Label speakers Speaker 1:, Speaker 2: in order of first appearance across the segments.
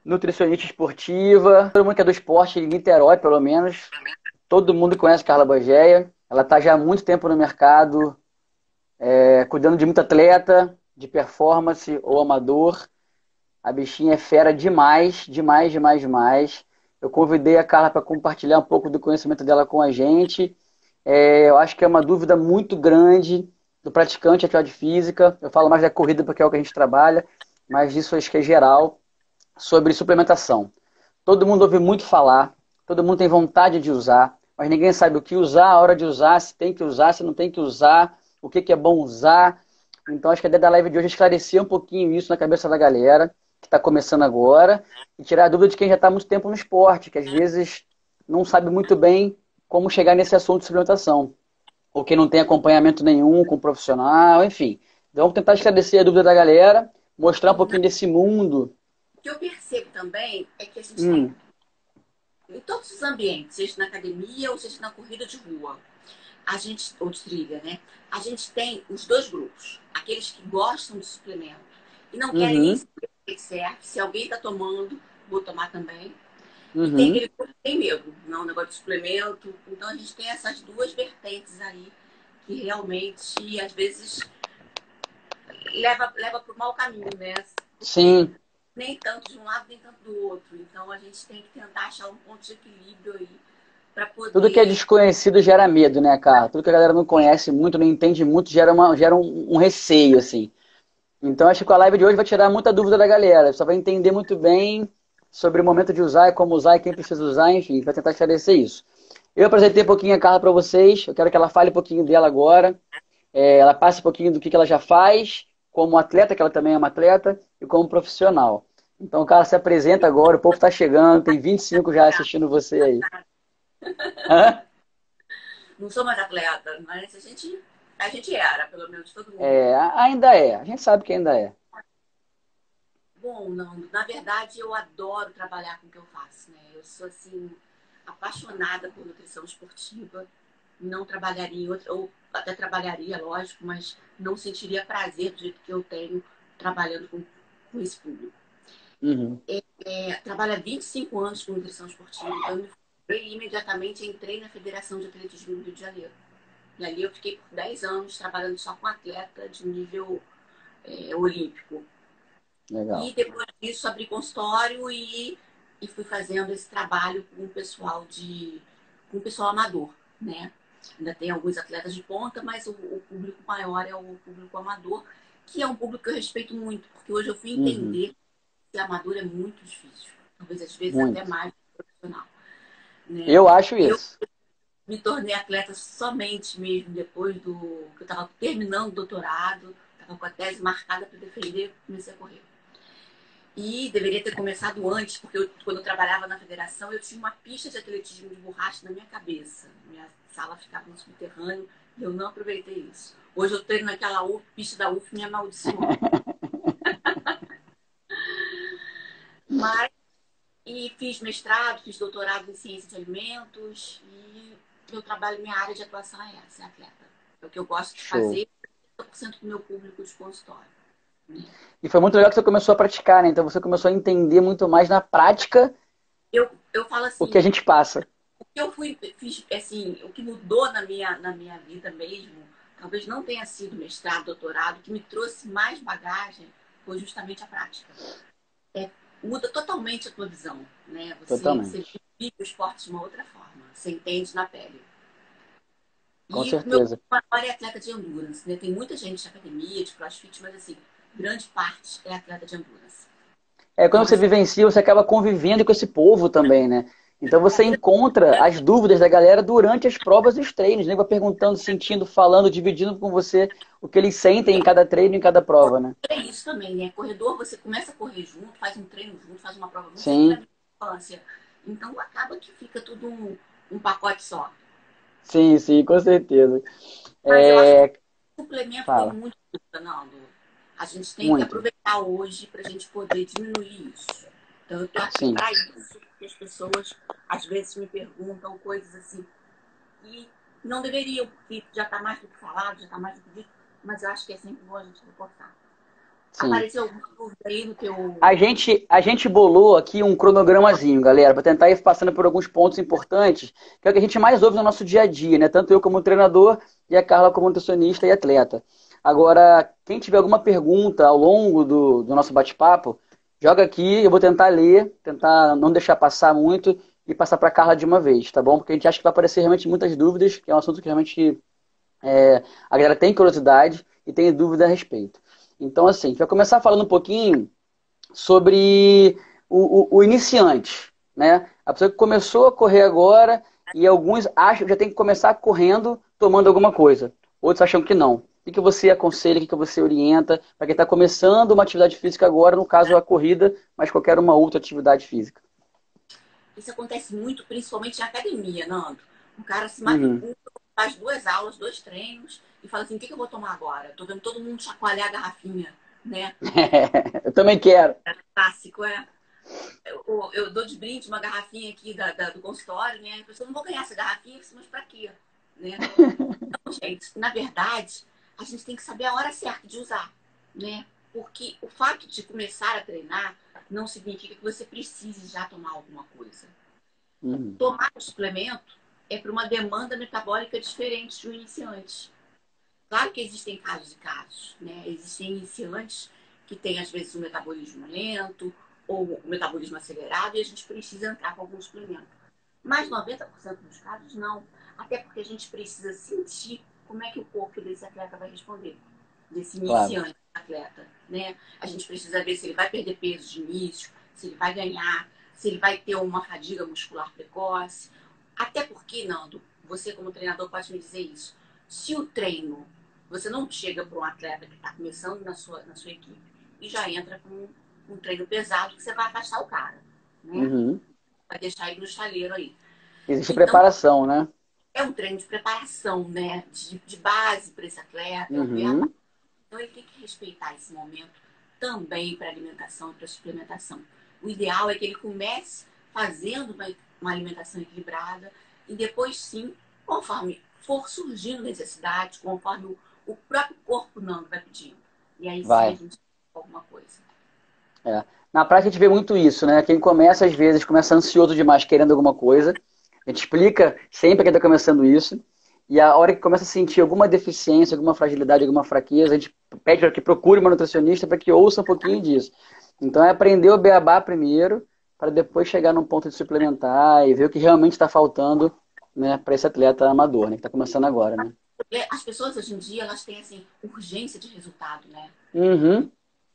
Speaker 1: nutricionista esportiva, todo mundo que é do esporte em Niterói, pelo menos, todo mundo conhece Carla Bogeia. Ela está já há muito tempo no mercado, cuidando de muito atleta, de performance ou amador. A bichinha é fera demais, demais, demais, demais. Eu convidei a Carla para compartilhar um pouco do conhecimento dela com a gente. Eu acho que é uma dúvida muito grande do praticante de atividade física. Eu falo mais da corrida porque é o que a gente trabalha, mas isso acho que é geral, sobre suplementação. Todo mundo ouve muito falar, todo mundo tem vontade de usar, mas ninguém sabe o que usar, a hora de usar, se tem que usar, se não tem que usar, o que que é bom usar. Então acho que a ideia da live de hoje é esclarecer um pouquinho isso na cabeça da galera que está começando agora e tirar a dúvida de quem já está há muito tempo no esporte, que às vezes não sabe muito bem como chegar nesse assunto de suplementação, ou quem não tem acompanhamento nenhum com um profissional, enfim. Então vamos tentar esclarecer a dúvida da galera, mostrar um
Speaker 2: Sim,
Speaker 1: pouquinho desse mundo.
Speaker 2: o que eu percebo também é que a gente tem,
Speaker 1: Hum,
Speaker 2: em todos os ambientes, seja na academia ou seja na corrida de rua, a gente, ou de trilha, né? A gente tem os dois grupos. Aqueles que gostam de suplemento e não querem nem
Speaker 1: uhum,
Speaker 2: saber o que serve. Se alguém está tomando, vou tomar também. E tem
Speaker 1: uhum.
Speaker 2: aquele grupo que tem medo, não, negócio de suplemento. Então a gente tem essas duas vertentes aí que realmente, às vezes, leva para o mau caminho, né? Porque
Speaker 1: Sim,
Speaker 2: nem tanto de um lado, nem tanto do outro. Então a gente tem que tentar achar um ponto de equilíbrio aí para
Speaker 1: tudo que é
Speaker 2: poder.
Speaker 1: desconhecido gera medo, né, cara? Tudo que a galera não conhece muito, não entende muito, gera um receio, assim. Então acho que a live de hoje vai tirar muita dúvida da galera. Você vai entender muito bem sobre o momento de usar e como usar e quem precisa usar, enfim, vai tentar esclarecer isso. Eu apresentei um pouquinho a Carla para vocês, eu quero que ela fale um pouquinho dela agora. Ela passe um pouquinho do que ela já faz, como atleta, que ela também é uma atleta, e como profissional. Então, cara, se apresenta agora, o povo está chegando, tem 25 já assistindo você aí. Hã?
Speaker 2: Não sou mais atleta, mas a gente era, pelo menos todo mundo.
Speaker 1: Ainda é, a gente sabe que ainda é.
Speaker 2: Bom, não, na verdade eu adoro trabalhar com o que eu faço, né? Eu sou assim apaixonada por nutrição esportiva. Não trabalharia em outra, ou até trabalharia, lógico, mas não sentiria prazer do jeito que eu tenho trabalhando com esse público.
Speaker 1: Uhum.
Speaker 2: Trabalho há 25 anos com nutrição esportiva, então eu me formei e imediatamente entrei na Federação de Atletismo do Rio de Janeiro. E ali eu fiquei por 10 anos trabalhando só com atleta de nível olímpico.
Speaker 1: Legal.
Speaker 2: E depois disso abri consultório e fui fazendo esse trabalho com o pessoal amador, né? Ainda tem alguns atletas de ponta, mas o público maior é o público amador, que é um público que eu respeito muito, porque hoje eu fui
Speaker 1: Uhum.
Speaker 2: entender que amador é muito difícil, talvez às vezes até
Speaker 1: Muito.
Speaker 2: mais do que profissional, né?
Speaker 1: Eu acho
Speaker 2: Eu
Speaker 1: isso.
Speaker 2: me tornei atleta somente mesmo depois do que eu estava terminando o doutorado, estava com a tese marcada para defender, comecei a correr. E deveria ter começado antes, porque quando eu trabalhava na federação, eu tinha uma pista de atletismo de borracha na minha cabeça. Minha sala ficava no subterrâneo e eu não aproveitei isso. Hoje eu treino naquela pista da UF me amaldiçoando. Mas, e fiz mestrado, fiz doutorado em ciência de alimentos e meu trabalho, minha área de atuação é essa, é atleta. É o que eu gosto de
Speaker 1: Show.
Speaker 2: fazer, 80% do meu público de consultório. Né?
Speaker 1: E foi muito legal que você começou a praticar, né? Então você começou a entender muito mais na prática
Speaker 2: Eu falo
Speaker 1: o que a
Speaker 2: assim,
Speaker 1: gente passa.
Speaker 2: o que eu fiz, assim, o que mudou na minha vida mesmo, talvez não tenha sido mestrado, doutorado, o que me trouxe mais bagagem foi justamente a prática. É, muda totalmente a tua visão, né? Você
Speaker 1: Totalmente.
Speaker 2: vive o esporte de uma outra forma, você entende na pele.
Speaker 1: Com
Speaker 2: E o meu
Speaker 1: certeza.
Speaker 2: maior é atleta de endurance, né? Tem muita gente de academia, de crossfit, mas assim, grande parte é atleta de endurance.
Speaker 1: Quando
Speaker 2: Então,
Speaker 1: você
Speaker 2: assim,
Speaker 1: vivencia, você acaba convivendo com esse povo também, né? Então você encontra as dúvidas da galera durante as provas e os treinos, né? Vai perguntando, sentindo, falando, dividindo com você o que eles sentem em cada treino, em cada prova, né?
Speaker 2: é isso também, né? Corredor, você começa a correr junto, faz um treino junto, faz uma prova junto, sempre a
Speaker 1: Sim,
Speaker 2: mesma distância. Então acaba que fica tudo um pacote só.
Speaker 1: sim, sim, com certeza.
Speaker 2: Mas eu acho que
Speaker 1: É,
Speaker 2: o suplemento veio
Speaker 1: fala,
Speaker 2: muito, Fernando. A gente tem que
Speaker 1: muito.
Speaker 2: aproveitar hoje para a gente poder diminuir isso. Então eu estou aqui
Speaker 1: Sim.
Speaker 2: para isso, porque as pessoas às vezes me perguntam coisas assim e não deveriam, porque já está mais do que falado, já está mais do que dito, mas eu acho que é sempre bom a gente reforçar.
Speaker 1: Sim.
Speaker 2: Apareceu alguma dúvida aí no teu...
Speaker 1: A gente bolou aqui um cronogramazinho, galera, para tentar ir passando por alguns pontos importantes, que é o que a gente mais ouve no nosso dia a dia, né? Tanto eu como treinador e a Carla como nutricionista e atleta. Agora, quem tiver alguma pergunta ao longo do nosso bate-papo, joga aqui, eu vou tentar ler, tentar não deixar passar muito e passar para a Carla de uma vez, tá bom? Porque a gente acha que vai aparecer realmente muitas dúvidas, que é um assunto que realmente a galera tem curiosidade e tem dúvida a respeito. Então, assim, a gente vai começar falando um pouquinho sobre o iniciante, né? A pessoa que começou a correr agora e alguns acham que já tem que começar correndo tomando alguma coisa. Outros acham que não. O que você aconselha, o que você orienta para quem está começando uma atividade física agora, no caso a corrida, mas qualquer uma outra atividade física?
Speaker 2: Isso acontece muito, principalmente em academia, Nando. Um cara se
Speaker 1: Uhum.
Speaker 2: matricula, faz 2 aulas, 2 treinos e fala assim, o que eu vou tomar agora? Tô vendo todo mundo chacoalhar a garrafinha, né?
Speaker 1: Eu também quero.
Speaker 2: Clássico, é. Eu dou de brinde uma garrafinha aqui do consultório, né? A pessoa, não vou ganhar essa garrafinha, mas pra quê? Né? Então, gente, na verdade, a gente tem que saber a hora certa de usar, né? Porque o fato de começar a treinar não significa que você precise já tomar alguma coisa.
Speaker 1: Uhum.
Speaker 2: Tomar o suplemento é para uma demanda metabólica diferente de um iniciante. Claro que existem casos e casos, né? Existem iniciantes que têm, às vezes, um metabolismo lento ou um metabolismo acelerado e a gente precisa entrar com algum suplemento. Mas 90% dos casos, não. Até porque a gente precisa sentir como é que o corpo desse atleta vai responder, desse
Speaker 1: Claro.
Speaker 2: iniciante atleta, né? A gente precisa ver se ele vai perder peso de início, se ele vai ganhar, se ele vai ter uma fadiga muscular precoce. Até porque, Nando, você como treinador pode me dizer isso. Se o treino, você não chega para um atleta que está começando na sua equipe e já entra com um treino pesado que você vai afastar o cara, né?
Speaker 1: Uhum.
Speaker 2: Vai deixar ele no chaleiro aí.
Speaker 1: Existe
Speaker 2: Então,
Speaker 1: preparação, né?
Speaker 2: é um treino de preparação, né? De base para esse atleta, é o beabá.
Speaker 1: Uhum.
Speaker 2: Então, ele tem que respeitar esse momento também para alimentação e para suplementação. O ideal é que ele comece fazendo uma alimentação equilibrada e depois, sim, conforme for surgindo necessidade, conforme o próprio corpo não vai pedindo. E aí sim a
Speaker 1: Vai.
Speaker 2: gente alguma coisa.
Speaker 1: É. Na prática a gente vê muito isso, né? Quem começa, às vezes, começa ansioso demais, querendo alguma coisa. A gente explica sempre que está começando isso. E a hora que começa a sentir alguma deficiência, alguma fragilidade, alguma fraqueza, a gente pede para que procure uma nutricionista para que ouça um pouquinho disso. Então é aprender o beabá primeiro, para depois chegar num ponto de suplementar e ver o que realmente está faltando, né, para esse atleta amador, né, que está começando agora, né?
Speaker 2: As pessoas hoje em dia, elas têm assim, urgência de resultado, né?
Speaker 1: Uhum.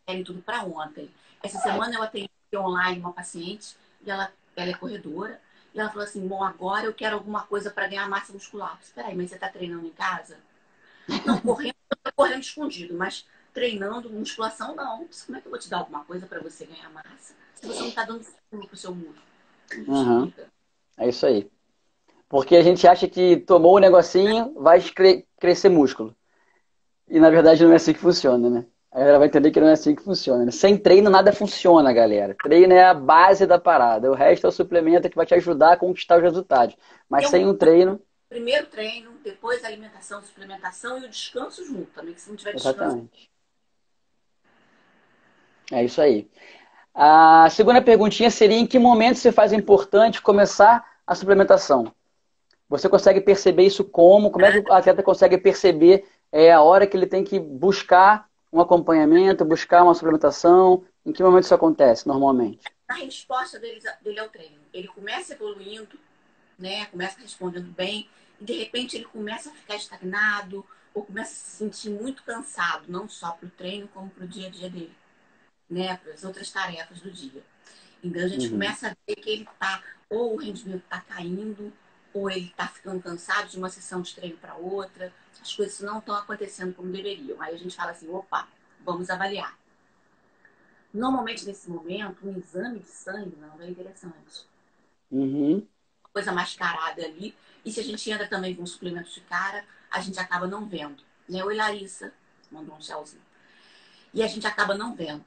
Speaker 2: Querem tudo para ontem. Essa semana eu atendi online uma paciente e ela é corredora. E ela falou assim: bom, agora eu quero alguma coisa para ganhar massa muscular. Espera aí, mas você está treinando em casa? Não, correndo, eu tô correndo escondido, mas treinando musculação não. Como é que eu vou te dar alguma coisa para você ganhar massa se você não está dando estímulo pro seu músculo? Não
Speaker 1: Uhum.
Speaker 2: justifica.
Speaker 1: É isso aí. Porque a gente acha que tomou o negocinho, vai crescer músculo. E na verdade não é assim que funciona, né? A galera vai entender que não é assim que funciona, né? Sem treino nada funciona, galera. Treino é a base da parada. O resto é o suplemento que vai te ajudar a conquistar os resultados. Mas
Speaker 2: É
Speaker 1: sem
Speaker 2: um
Speaker 1: um treino.
Speaker 2: primeiro treino, depois a alimentação, suplementação e o descanso junto também, que se não tiver descanso.
Speaker 1: Exatamente. É isso aí. A segunda perguntinha seria: em que momento se faz importante começar a suplementação? Você consegue perceber isso como? Como é que o atleta consegue perceber a hora que ele tem que buscar um acompanhamento, buscar uma suplementação? Em que momento isso acontece normalmente?
Speaker 2: A resposta dele ao treino. Ele começa evoluindo, né? Começa respondendo bem, e de repente ele começa a ficar estagnado, ou começa a se sentir muito cansado, não só para o treino, como para o dia a dia dele, né? Para as outras tarefas do dia. Então a gente
Speaker 1: Uhum.
Speaker 2: começa a ver que ele está, ou o rendimento está caindo, ou ele está ficando cansado de uma sessão de treino para outra, as coisas não estão acontecendo como deveriam. Aí a gente fala assim: opa, vamos avaliar. Normalmente, nesse momento, um exame de sangue não é interessante.
Speaker 1: Uhum.
Speaker 2: Coisa mascarada ali. E se a gente entra também com suplementos de cara, a gente acaba não vendo. Né? Oi, Larissa, mandou um tchauzinho. E a gente acaba não vendo.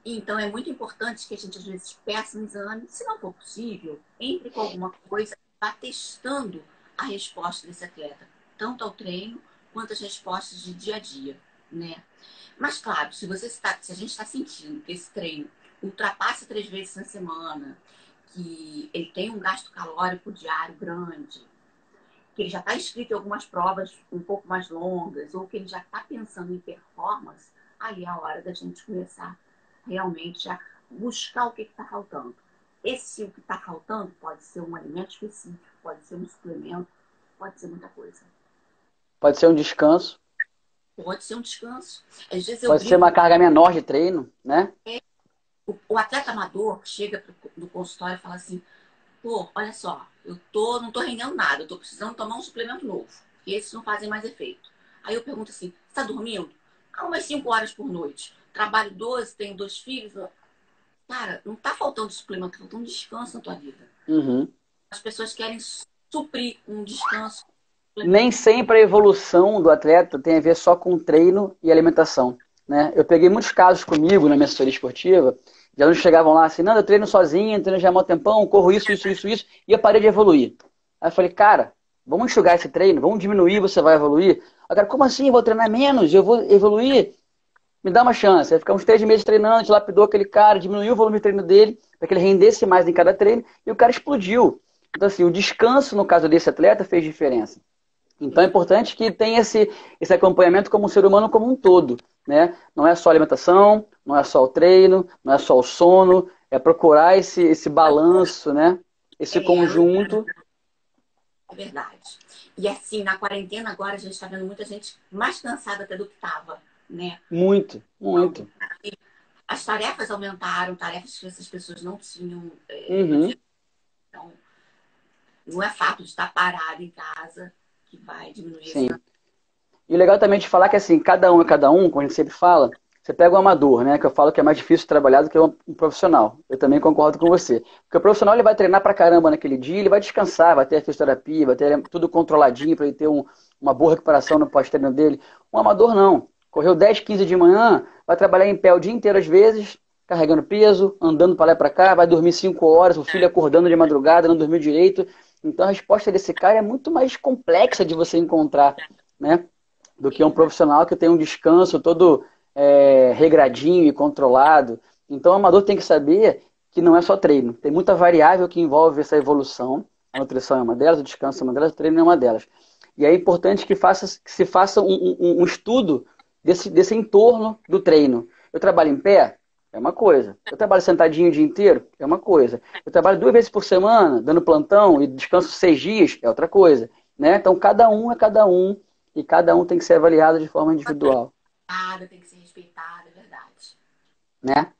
Speaker 2: Então, é muito importante que a gente, às vezes, peça um exame. Se não for possível, entre com alguma coisa, vá testando a resposta desse atleta, tanto ao treino quanto as respostas de dia a dia. né? Mas, claro, se a gente está sentindo que esse treino ultrapassa 3 vezes na semana, que ele tem um gasto calórico diário grande, que ele já está inscrito em algumas provas um pouco mais longas, ou que ele já está pensando em performance, aí é a hora da gente começar realmente a buscar o que está faltando. Esse o que está faltando pode ser um alimento específico, pode ser um suplemento, pode ser muita coisa.
Speaker 1: Pode ser um descanso,
Speaker 2: Pode ser um descanso. Às vezes eu
Speaker 1: pode ser
Speaker 2: brinco,
Speaker 1: uma carga menor de treino, né?
Speaker 2: o atleta amador chega no consultório e fala assim, pô, olha só, não tô rendendo nada, eu tô precisando tomar um suplemento novo. E esses não fazem mais efeito. Aí eu pergunto assim, você tá dormindo? Ah, umas 5 horas por noite. Trabalho 12, tenho 2 filhos. Cara, não tá faltando suplemento, tá faltando descanso na tua vida.
Speaker 1: Uhum.
Speaker 2: As pessoas querem suprir um descanso.
Speaker 1: Nem sempre a evolução do atleta tem a ver só com treino e alimentação, né? Eu peguei muitos casos comigo na minha assessoria esportiva, de alunos chegavam lá assim, não, eu treino sozinho, treino já há mó tempão, corro isso, e eu parei de evoluir. Aí eu falei, cara, vamos enxugar esse treino, vamos diminuir, você vai evoluir. Agora, como assim? Eu vou treinar menos, eu vou evoluir? Me dá uma chance. Aí ficar uns 3 meses treinando, a gente lapidou aquele cara, diminuiu o volume de treino dele, para que ele rendesse mais em cada treino, e o cara explodiu. Então, assim, o descanso, no caso desse atleta, fez diferença. Então é importante que tenha esse acompanhamento como um ser humano como um todo, né? Não é só a alimentação, não é só o treino, não é só o sono, é procurar esse balanço, né? Esse conjunto.
Speaker 2: É verdade. E assim, na quarentena agora a gente está vendo muita gente mais cansada até do que estava, né?
Speaker 1: Muito,
Speaker 2: Então,
Speaker 1: muito.
Speaker 2: as tarefas aumentaram, tarefas que essas pessoas não tinham no dia.
Speaker 1: Uhum,
Speaker 2: Então, não é fato de estar parado em casa que vai diminuir esse
Speaker 1: sim. E o legal também de falar que assim, cada um é cada um, como a gente sempre fala, você pega o amador, né? Que eu falo que é mais difícil trabalhar do que um profissional. Eu também concordo com você. Porque o profissional ele vai treinar pra caramba naquele dia, ele vai descansar, vai ter a fisioterapia, vai ter tudo controladinho para ele ter uma boa recuperação no pós-treino dele. Um amador não. Correu 10, 15 de manhã, vai trabalhar em pé o dia inteiro às vezes, carregando peso, andando para lá e para cá, vai dormir 5 horas, o filho acordando de madrugada, não dormiu direito. Então a resposta desse cara é muito mais complexa de você encontrar, né? Do que um profissional que tem um descanso todo regradinho e controlado. Então o amador tem que saber que não é só treino. Tem muita variável que envolve essa evolução. A nutrição é uma delas, o descanso é uma delas, o treino é uma delas. E é importante que se faça um estudo desse entorno do treino. Eu trabalho em pé? É uma coisa. Eu trabalho sentadinho o dia inteiro? É uma coisa. Eu trabalho 2 vezes por semana, dando plantão e descanso 6 dias? É outra coisa. Né? Então cada um é cada um e cada um tem que ser avaliado de forma individual.
Speaker 2: tem que ser respeitada, é verdade.
Speaker 1: Né?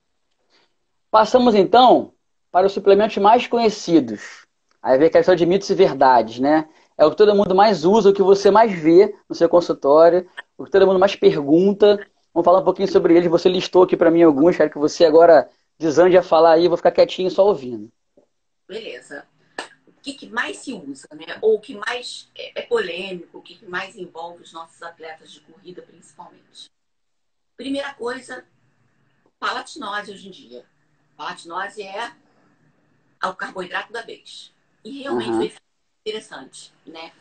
Speaker 1: Passamos então para os suplementos mais conhecidos. Aí vem a questão de mitos e verdades, né? É o que todo mundo mais usa, o que você mais vê no seu consultório, o que todo mundo mais pergunta. Vamos falar um pouquinho sobre eles. Você listou aqui para mim alguns, quero que você agora desande a falar aí, eu vou ficar quietinho só ouvindo.
Speaker 2: Beleza. O que mais se usa, né? Ou o que mais é polêmico, o que mais envolve os nossos atletas de corrida, principalmente. Primeira coisa, palatinose hoje em dia. Palatinose é o carboidrato da vez. E realmente o
Speaker 1: Aham.
Speaker 2: efeito é interessante, né?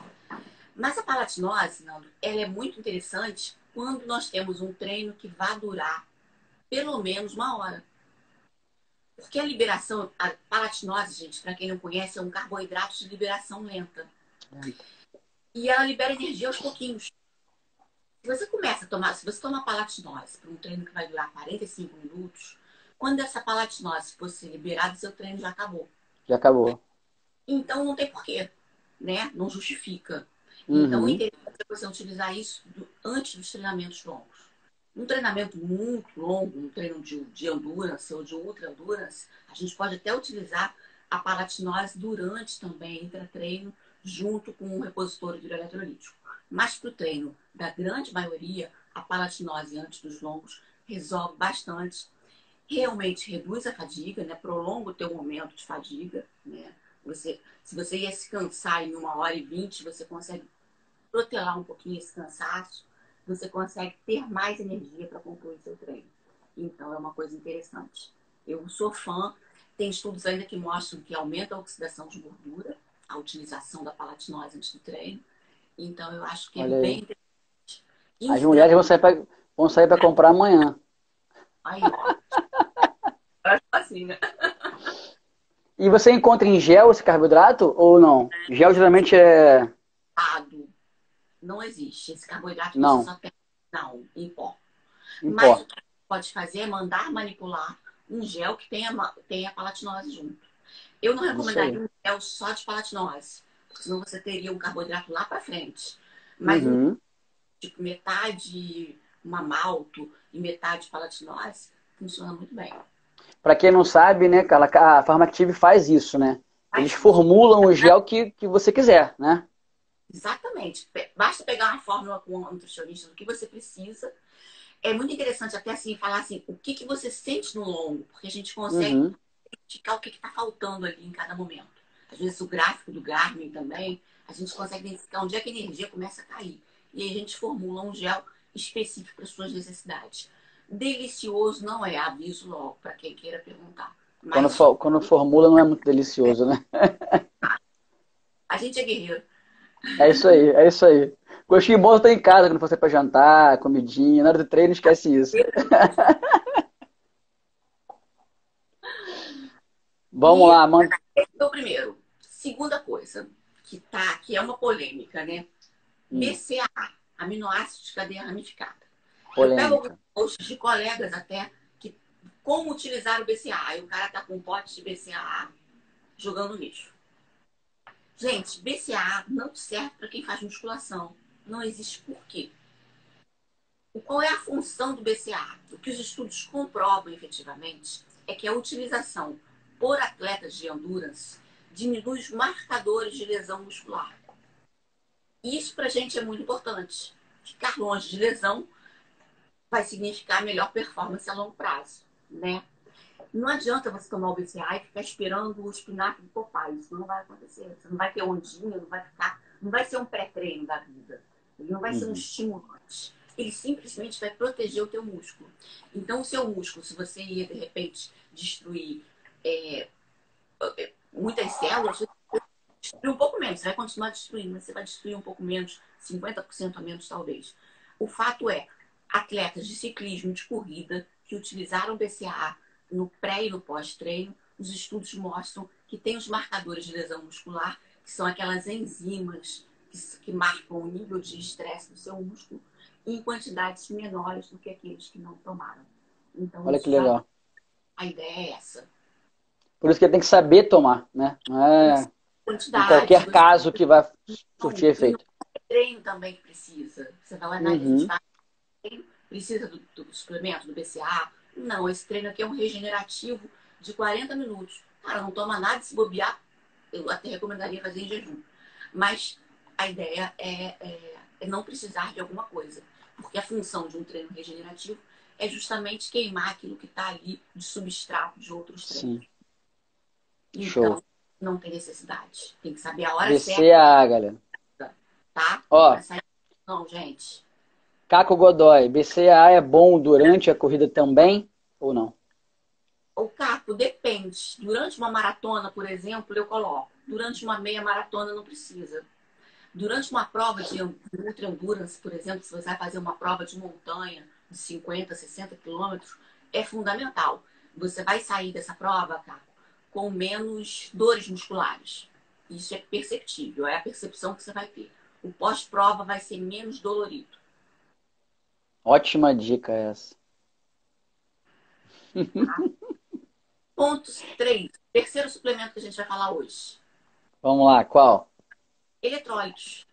Speaker 2: Mas a palatinose, Nando, ela é muito interessante quando nós temos um treino que vai durar pelo menos 1 hora. Porque a liberação, a palatinose, gente, para quem não conhece, é um carboidrato de liberação lenta. E ela libera energia aos pouquinhos. Se você toma palatinose para um treino que vai durar 45 minutos, quando essa palatinose fosse liberada, seu treino já acabou.
Speaker 1: Já acabou.
Speaker 2: Então não tem porquê, né? Não justifica. Então o
Speaker 1: Uhum.
Speaker 2: interessante é você utilizar isso antes dos treinamentos longos. Um treinamento muito longo, um treino de endurance ou de ultra endurance, a gente pode até utilizar a palatinose durante também, intra-treino, junto com o repositório de eletrolítico. Mas para o treino da grande maioria, a palatinose antes dos longos resolve bastante. Realmente reduz a fadiga, né? Prolonga o teu momento de fadiga, né? Se você ia se cansar em 1 hora e 20, você consegue protelar um pouquinho esse cansaço, você consegue ter mais energia para concluir seu treino. Então, é uma coisa interessante. Eu sou fã, tem estudos ainda que mostram que aumenta a oxidação de gordura, a utilização da palatinose antes do treino. Então, eu acho que é
Speaker 1: Olha
Speaker 2: bem
Speaker 1: aí.
Speaker 2: interessante.
Speaker 1: As mulheres vão
Speaker 2: Inflama.
Speaker 1: sair Vamos sair para comprar amanhã.
Speaker 2: Aí, ó. Assim, né?
Speaker 1: E você encontra em gel esse carboidrato ou não? Gel geralmente é...
Speaker 2: Não existe. Esse carboidrato você
Speaker 1: Não,
Speaker 2: só tem, não, em pó.
Speaker 1: em
Speaker 2: Mas o
Speaker 1: pó.
Speaker 2: que você pode fazer é mandar manipular um gel que tenha palatinose junto. Eu não
Speaker 1: Isso aí.
Speaker 2: recomendaria um gel só de palatinose, porque senão você teria um carboidrato lá para frente. Mas um
Speaker 1: Uhum.
Speaker 2: tipo metade mamalto e metade palatinose funciona muito bem.
Speaker 1: Para quem não sabe, né, Carla, a Pharmactive faz isso, né? Eles
Speaker 2: Faz isso.
Speaker 1: formulam o gel que você quiser, né?
Speaker 2: Exatamente. Basta pegar uma fórmula com um nutricionista do que você precisa. É muito interessante até assim falar assim, o que você sente no longo, porque a gente consegue
Speaker 1: Uhum.
Speaker 2: identificar o que está faltando ali em cada momento. Às vezes o gráfico do Garmin também, a gente consegue identificar onde é que a energia começa a cair. E aí a gente formula um gel específico para suas necessidades. Delicioso não é, aviso logo para quem queira perguntar.
Speaker 1: Quando,
Speaker 2: Mas
Speaker 1: quando formula não é muito delicioso, né?
Speaker 2: a gente é guerreiro.
Speaker 1: É isso aí, é isso aí. Gostinho bom tá em casa quando você para jantar, comidinha, na hora do treino esquece isso. Vamos
Speaker 2: E
Speaker 1: lá, manda.
Speaker 2: esse é o primeiro. Segunda coisa, que é uma polêmica, né? BCAA, aminoácidos de cadeia ramificada. Eu pego alguns
Speaker 1: Polêmica.
Speaker 2: posts de colegas até que como utilizar o BCAA. E o cara tá com um pote de BCAA jogando no lixo. Gente, BCAA não serve para quem faz musculação. Não existe porquê. Qual é a função do BCAA? O que os estudos comprovam efetivamente é que a utilização por atletas de endurance diminui os marcadores de lesão muscular. Isso para a gente é muito importante. Ficar longe de lesão vai significar melhor performance a longo prazo, né? Não adianta você tomar o BCA e ficar esperando o espinafre do Popeye. Isso não vai acontecer. Você não vai ter ondinha, não vai ser um pré-treino da vida. Ele não vai ser um
Speaker 1: Uhum.
Speaker 2: estimulante. Ele simplesmente vai proteger o teu músculo. Então, o seu músculo, se você ia, de repente, destruir é, muitas células, você vai destruir um pouco menos. Você vai continuar destruindo, mas você vai destruir um pouco menos, 50% a menos, talvez. O fato é, atletas de ciclismo, de corrida, que utilizaram BCAA no pré e no pós-treino, os estudos mostram que tem os marcadores de lesão muscular, que são aquelas enzimas que marcam o nível de estresse do seu músculo, em quantidades menores do que aqueles que não tomaram. Então,
Speaker 1: Olha que
Speaker 2: isso já.
Speaker 1: legal.
Speaker 2: A ideia é essa.
Speaker 1: Por isso que tem que saber tomar, né? Não
Speaker 2: Tem que
Speaker 1: é
Speaker 2: ser
Speaker 1: em
Speaker 2: quantidade.
Speaker 1: qualquer
Speaker 2: Você
Speaker 1: caso que vai
Speaker 2: não,
Speaker 1: surtir
Speaker 2: e não
Speaker 1: efeito.
Speaker 2: é treino também que precisa. Você vai lá, a gente
Speaker 1: Uhum.
Speaker 2: faz treino, precisa do suplemento, do BCA. Não, esse treino aqui é um regenerativo de 40 minutos. Cara, não toma nada, se bobear, eu até recomendaria fazer em jejum. Mas a ideia é não precisar de alguma coisa. Porque a função de um treino regenerativo é justamente queimar aquilo que está ali de substrato de outros treinos.
Speaker 1: Sim. Show.
Speaker 2: Então, não tem necessidade. Tem que saber a hora certa,
Speaker 1: BCAA, galera.
Speaker 2: tá?
Speaker 1: Ó,
Speaker 2: Para sair. Não, gente.
Speaker 1: Caco Godoy, BCAA é bom durante a corrida também ou não?
Speaker 2: O capo depende. Durante uma maratona, por exemplo, eu coloco. Durante uma meia maratona, não precisa. Durante uma prova de ultra endurance, por exemplo, se você vai fazer uma prova de montanha de 50, 60 quilômetros, é fundamental. Você vai sair dessa prova, Caco, com menos dores musculares. Isso é perceptível, é a percepção que você vai ter. O pós-prova vai ser menos dolorido.
Speaker 1: Ótima dica essa.
Speaker 2: Tá? Ponto 3. Terceiro suplemento que a gente vai falar hoje.
Speaker 1: Vamos lá, qual?
Speaker 2: Eletrólitos.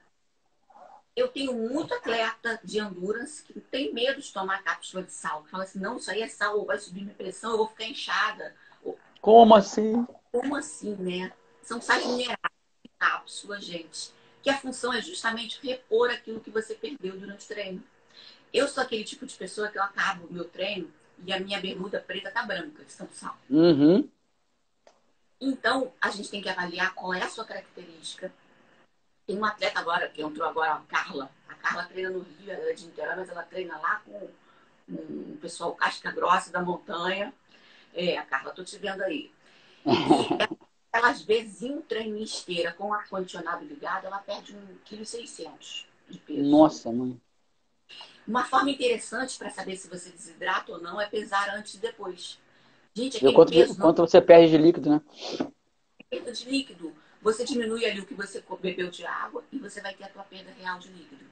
Speaker 2: Eu tenho muito atleta de endurance que tem medo de tomar cápsula de sal. Que fala assim, não, isso aí é sal, vai subir minha pressão, eu vou ficar inchada.
Speaker 1: Como assim?
Speaker 2: Como assim, né? São sais minerais de cápsula, gente. Que a função é justamente repor aquilo que você perdeu durante o treino. Eu sou aquele tipo de pessoa que eu acabo o meu treino e a minha bermuda preta tá branca de tanto sal.
Speaker 1: Uhum.
Speaker 2: Então, a gente tem que avaliar qual é a sua característica. Tem uma atleta agora, que entrou agora, a Carla. A Carla treina no Rio, ela é de Niterói, mas ela treina lá com um pessoal casca grossa da montanha. É, a Carla, tô te vendo aí. E ela, às vezes, em um treino em esteira, com o ar-condicionado ligado, ela perde 1,6 kg de peso.
Speaker 1: Nossa, mãe.
Speaker 2: Uma forma interessante para saber se você desidrata ou não é pesar antes e depois. Gente,
Speaker 1: Ver
Speaker 2: aquele peso não
Speaker 1: quanto você perde de líquido, né?
Speaker 2: é perda de líquido. Você diminui ali o que você bebeu de água e você vai ter a tua perda real de líquido.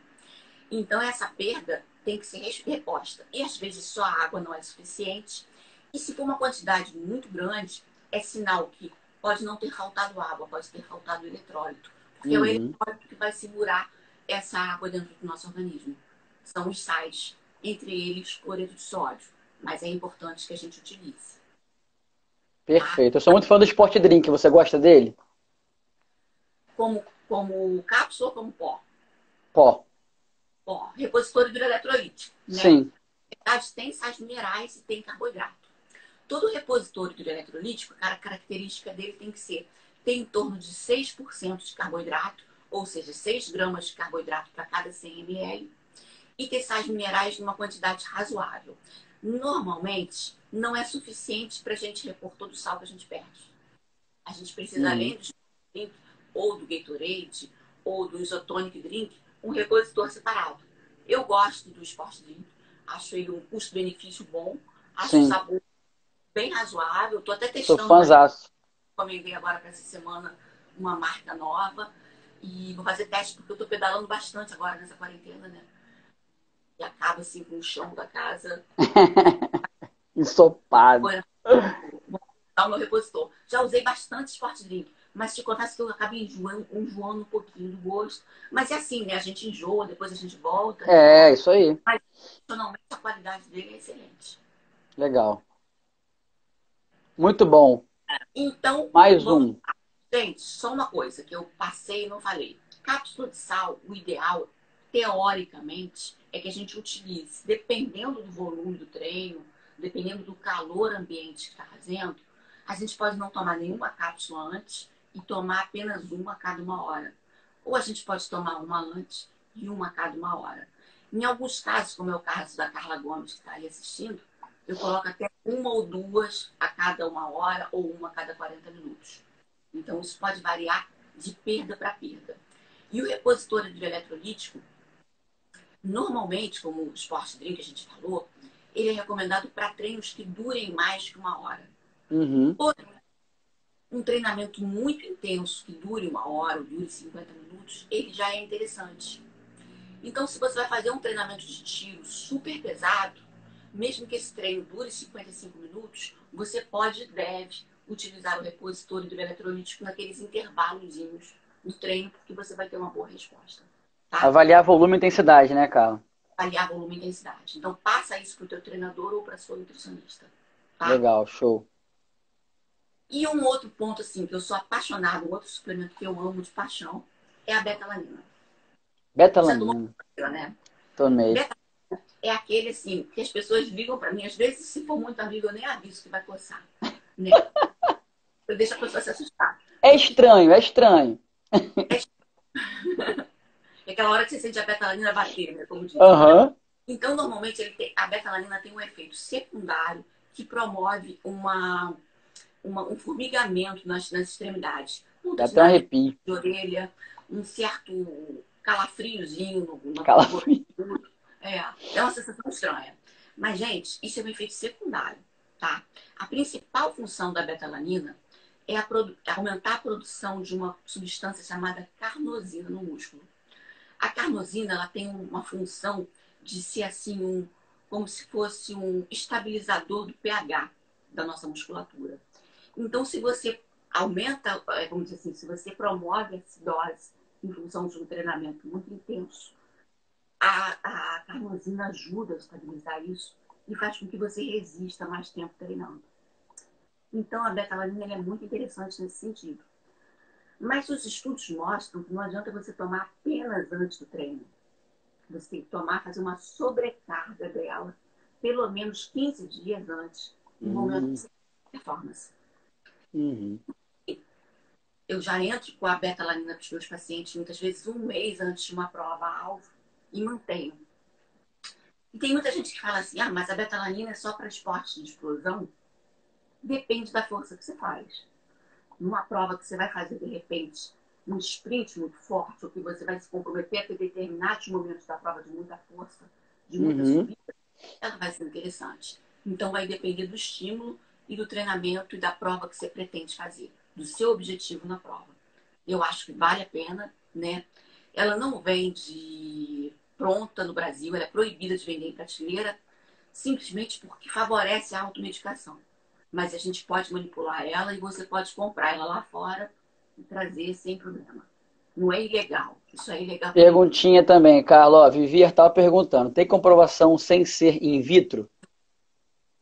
Speaker 2: Então, essa perda tem que ser reposta. E às vezes só a água não é suficiente. E se for uma quantidade muito grande, é sinal que pode não ter faltado água, pode ter faltado eletrólito. Porque é o
Speaker 1: Uhum.
Speaker 2: eletrólito que vai segurar essa água dentro do nosso organismo. São os sais, entre eles cloreto de sódio. Mas é importante que a gente utilize, tá?
Speaker 1: Perfeito. Eu sou muito fã do Sport Drink. Você gosta dele?
Speaker 2: Como cápsula ou como pó?
Speaker 1: Pó.
Speaker 2: Pó, repositor hidroeletrolítico, né?
Speaker 1: Sim.
Speaker 2: Na verdade, tem sais minerais e tem carboidrato. Todo repositor hidroeletrolítico, a característica dele tem que ser, tem em torno de 6% de carboidrato, ou seja, 6 gramas de carboidrato para cada 100 ml, e ter sais minerais numa quantidade razoável. Normalmente, não é suficiente para a gente repor todo o sal que a gente perde. A gente precisa,
Speaker 1: Uhum.
Speaker 2: além do drink, ou do Gatorade, ou do Isotonic Drink, um repositor separado. Eu gosto do Sport Drink, acho ele um custo-benefício bom, acho o
Speaker 1: Sim.
Speaker 2: sabor bem razoável. Estou até
Speaker 1: Sou
Speaker 2: testando uma,
Speaker 1: fãzaço.
Speaker 2: encomendei agora para essa semana uma marca nova e vou fazer teste porque eu estou pedalando bastante agora nessa quarentena, né? E acaba assim com o chão da casa.
Speaker 1: Ensopado.
Speaker 2: Vou usar o meu repositor. Já usei bastante Sport Drink, mas te confesso que eu acabo enjoando um pouquinho do gosto. Mas é assim, né? A gente enjoa, depois a gente volta, né?
Speaker 1: É, isso aí.
Speaker 2: Mas, profissionalmente, a qualidade dele é excelente.
Speaker 1: Legal. Muito bom.
Speaker 2: Então,
Speaker 1: Mais
Speaker 2: vamos.
Speaker 1: um.
Speaker 2: Gente, só uma coisa que eu passei e não falei. Cápsula de sal, o ideal, teoricamente, é que a gente utilize, dependendo do volume do treino, dependendo do calor ambiente que está fazendo, a gente pode não tomar nenhuma cápsula antes e tomar apenas uma a cada uma hora. Ou a gente pode tomar uma antes e uma a cada uma hora. Em alguns casos, como é o caso da Carla Gomes, que está aí assistindo, eu coloco até uma ou duas a cada uma hora ou uma a cada 40 minutos. Então, isso pode variar de perda para perda. E o repositor hidroeletrolítico, normalmente, como o Sport Drink que a gente falou, ele é recomendado para treinos que durem mais que uma hora.
Speaker 1: Uhum.
Speaker 2: Porém, um treinamento muito intenso, que dure uma hora ou dure 50 minutos, ele já é interessante. Então, se você vai fazer um treinamento de tiro super pesado, mesmo que esse treino dure 55 minutos, você pode e deve utilizar o repositor hidroeletrolítico naqueles intervalozinhos do treino, porque você vai ter uma boa resposta. Tá?
Speaker 1: Avaliar volume e intensidade, né, cara?
Speaker 2: Aliar volume e intensidade. Então, passa isso para o teu treinador ou para a sua nutricionista. Tá?
Speaker 1: Legal, show.
Speaker 2: E um outro ponto, assim, que eu sou apaixonada, um outro suplemento que eu amo de paixão, é a betalanina. Já tomou
Speaker 1: Betalanina.
Speaker 2: né?
Speaker 1: Tomei.
Speaker 2: É aquele assim, que as pessoas ligam para mim, às vezes, se for muito amigo, eu nem aviso que vai coçar, né? Eu deixo a pessoa se assustar.
Speaker 1: É estranho, é estranho.
Speaker 2: É aquela hora que você sente a betalanina bater, né? Como dizem.
Speaker 1: Aham.
Speaker 2: Então, normalmente, a betalanina tem um efeito secundário que promove um formigamento nas extremidades.
Speaker 1: Dá
Speaker 2: Ponta de
Speaker 1: até um
Speaker 2: nariz,
Speaker 1: arrepio.
Speaker 2: de orelha, um certo calafriozinho no
Speaker 1: Calafrio.
Speaker 2: é uma sensação estranha. Mas, gente, isso é um efeito secundário, tá? A principal função da betalanina é aumentar a produção de uma substância chamada carnosina no músculo. A carnosina, ela tem uma função de ser assim, como se fosse um estabilizador do pH da nossa musculatura. Então, se você aumenta, vamos dizer assim, se você promove essa dose em função de um treinamento muito intenso, a carnosina ajuda a estabilizar isso e faz com que você resista mais tempo treinando. Então, a beta-alanina é muito interessante nesse sentido. Mas os estudos mostram que não adianta você tomar apenas antes do treino. Você tem que tomar, fazer uma sobrecarga dela, pelo menos 15 dias antes, no momento que
Speaker 1: Uhum.
Speaker 2: você tem performance.
Speaker 1: Uhum.
Speaker 2: Eu já entro com a beta-alanina para os meus pacientes, muitas vezes um mês antes de uma prova-alvo, e mantenho. E tem muita gente que fala assim, mas a beta-alanina é só para esporte de explosão? Depende da força que você faz. Numa prova que você vai fazer, de repente, um sprint muito forte, ou que você vai se comprometer a ter determinados momentos da prova de muita força, de muita
Speaker 1: Uhum.
Speaker 2: subida, ela vai ser interessante. Então, vai depender do estímulo e do treinamento e da prova que você pretende fazer, do seu objetivo na prova. Eu acho que vale a pena, né? Ela não vende pronta no Brasil, ela é proibida de vender em prateleira, simplesmente porque favorece a automedicação. Mas a gente pode manipular ela e você pode comprar ela lá fora e trazer sem problema. Não é ilegal. Isso é ilegal.
Speaker 1: Perguntinha também, Carlos. Ó, Vivi estava perguntando: tem comprovação sem ser in vitro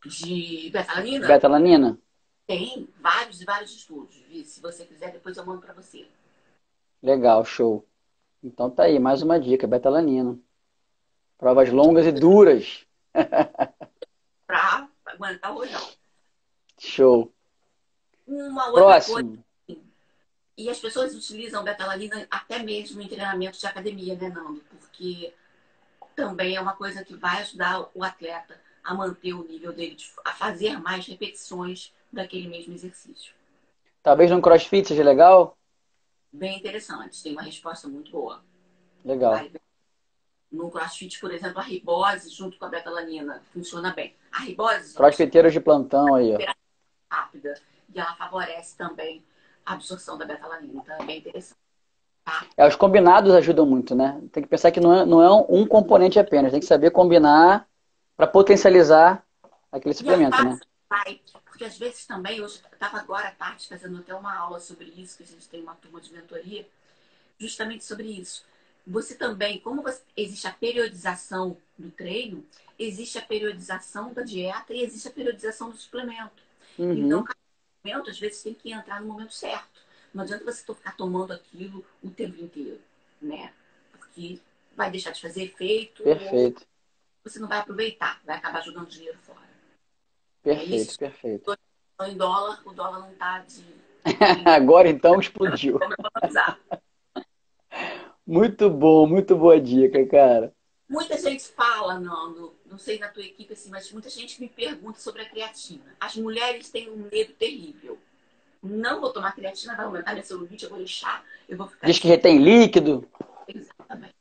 Speaker 2: De
Speaker 1: de
Speaker 2: betalanina?
Speaker 1: betalanina?
Speaker 2: Tem vários e vários estudos. Vi. Se você quiser, depois eu mando para você.
Speaker 1: Legal, show. Então tá aí, mais uma dica: betalanina. Provas longas e duras.
Speaker 2: Para aguentar o rojão.
Speaker 1: Show.
Speaker 2: Uma outra coisa,
Speaker 1: Próximo.
Speaker 2: e as pessoas utilizam betalanina até mesmo em treinamento de academia, né, Nando? Porque também é uma coisa que vai ajudar o atleta a manter o nível dele, a fazer mais repetições daquele mesmo exercício.
Speaker 1: Talvez num CrossFit seja legal?
Speaker 2: Bem interessante, tem uma resposta muito boa.
Speaker 1: Legal.
Speaker 2: Vale. No CrossFit, por exemplo, a ribose junto com a betalanina funciona bem. A ribose, gente,
Speaker 1: Crossfiteiros de plantão aí, ó.
Speaker 2: é rápida e ela favorece também a absorção da betalanina, então é bem interessante. Tá?
Speaker 1: É, os combinados ajudam muito, né? Tem que pensar que não é um componente apenas, tem que saber combinar para potencializar aquele
Speaker 2: E a
Speaker 1: suplemento, né?
Speaker 2: fase vai, porque às vezes também, hoje eu estava agora à tarde fazendo até uma aula sobre isso, que a gente tem uma turma de mentoria, justamente sobre isso. Você também, como existe a periodização do treino, existe a periodização da dieta e existe a periodização do suplemento. Então,
Speaker 1: Uhum,
Speaker 2: cada suplemento, às vezes, tem que entrar no momento certo. Não adianta você ficar tomando aquilo o tempo inteiro, né? Porque vai deixar de fazer efeito ou
Speaker 1: perfeito,
Speaker 2: você não vai aproveitar, vai acabar jogando dinheiro fora. É
Speaker 1: perfeito,
Speaker 2: isso.
Speaker 1: perfeito.
Speaker 2: Em dólar, o dólar não está de
Speaker 1: Agora então explodiu.
Speaker 2: como economizar.
Speaker 1: Muito boa dica, cara.
Speaker 2: Muita gente fala, Nando, não sei na tua equipe assim, mas muita gente me pergunta sobre a creatina. As mulheres têm um medo terrível. Não vou tomar creatina, vai aumentar minha celulite, eu vou inchar, eu vou ficar
Speaker 1: Diz que
Speaker 2: assim.
Speaker 1: retém líquido.
Speaker 2: Exatamente.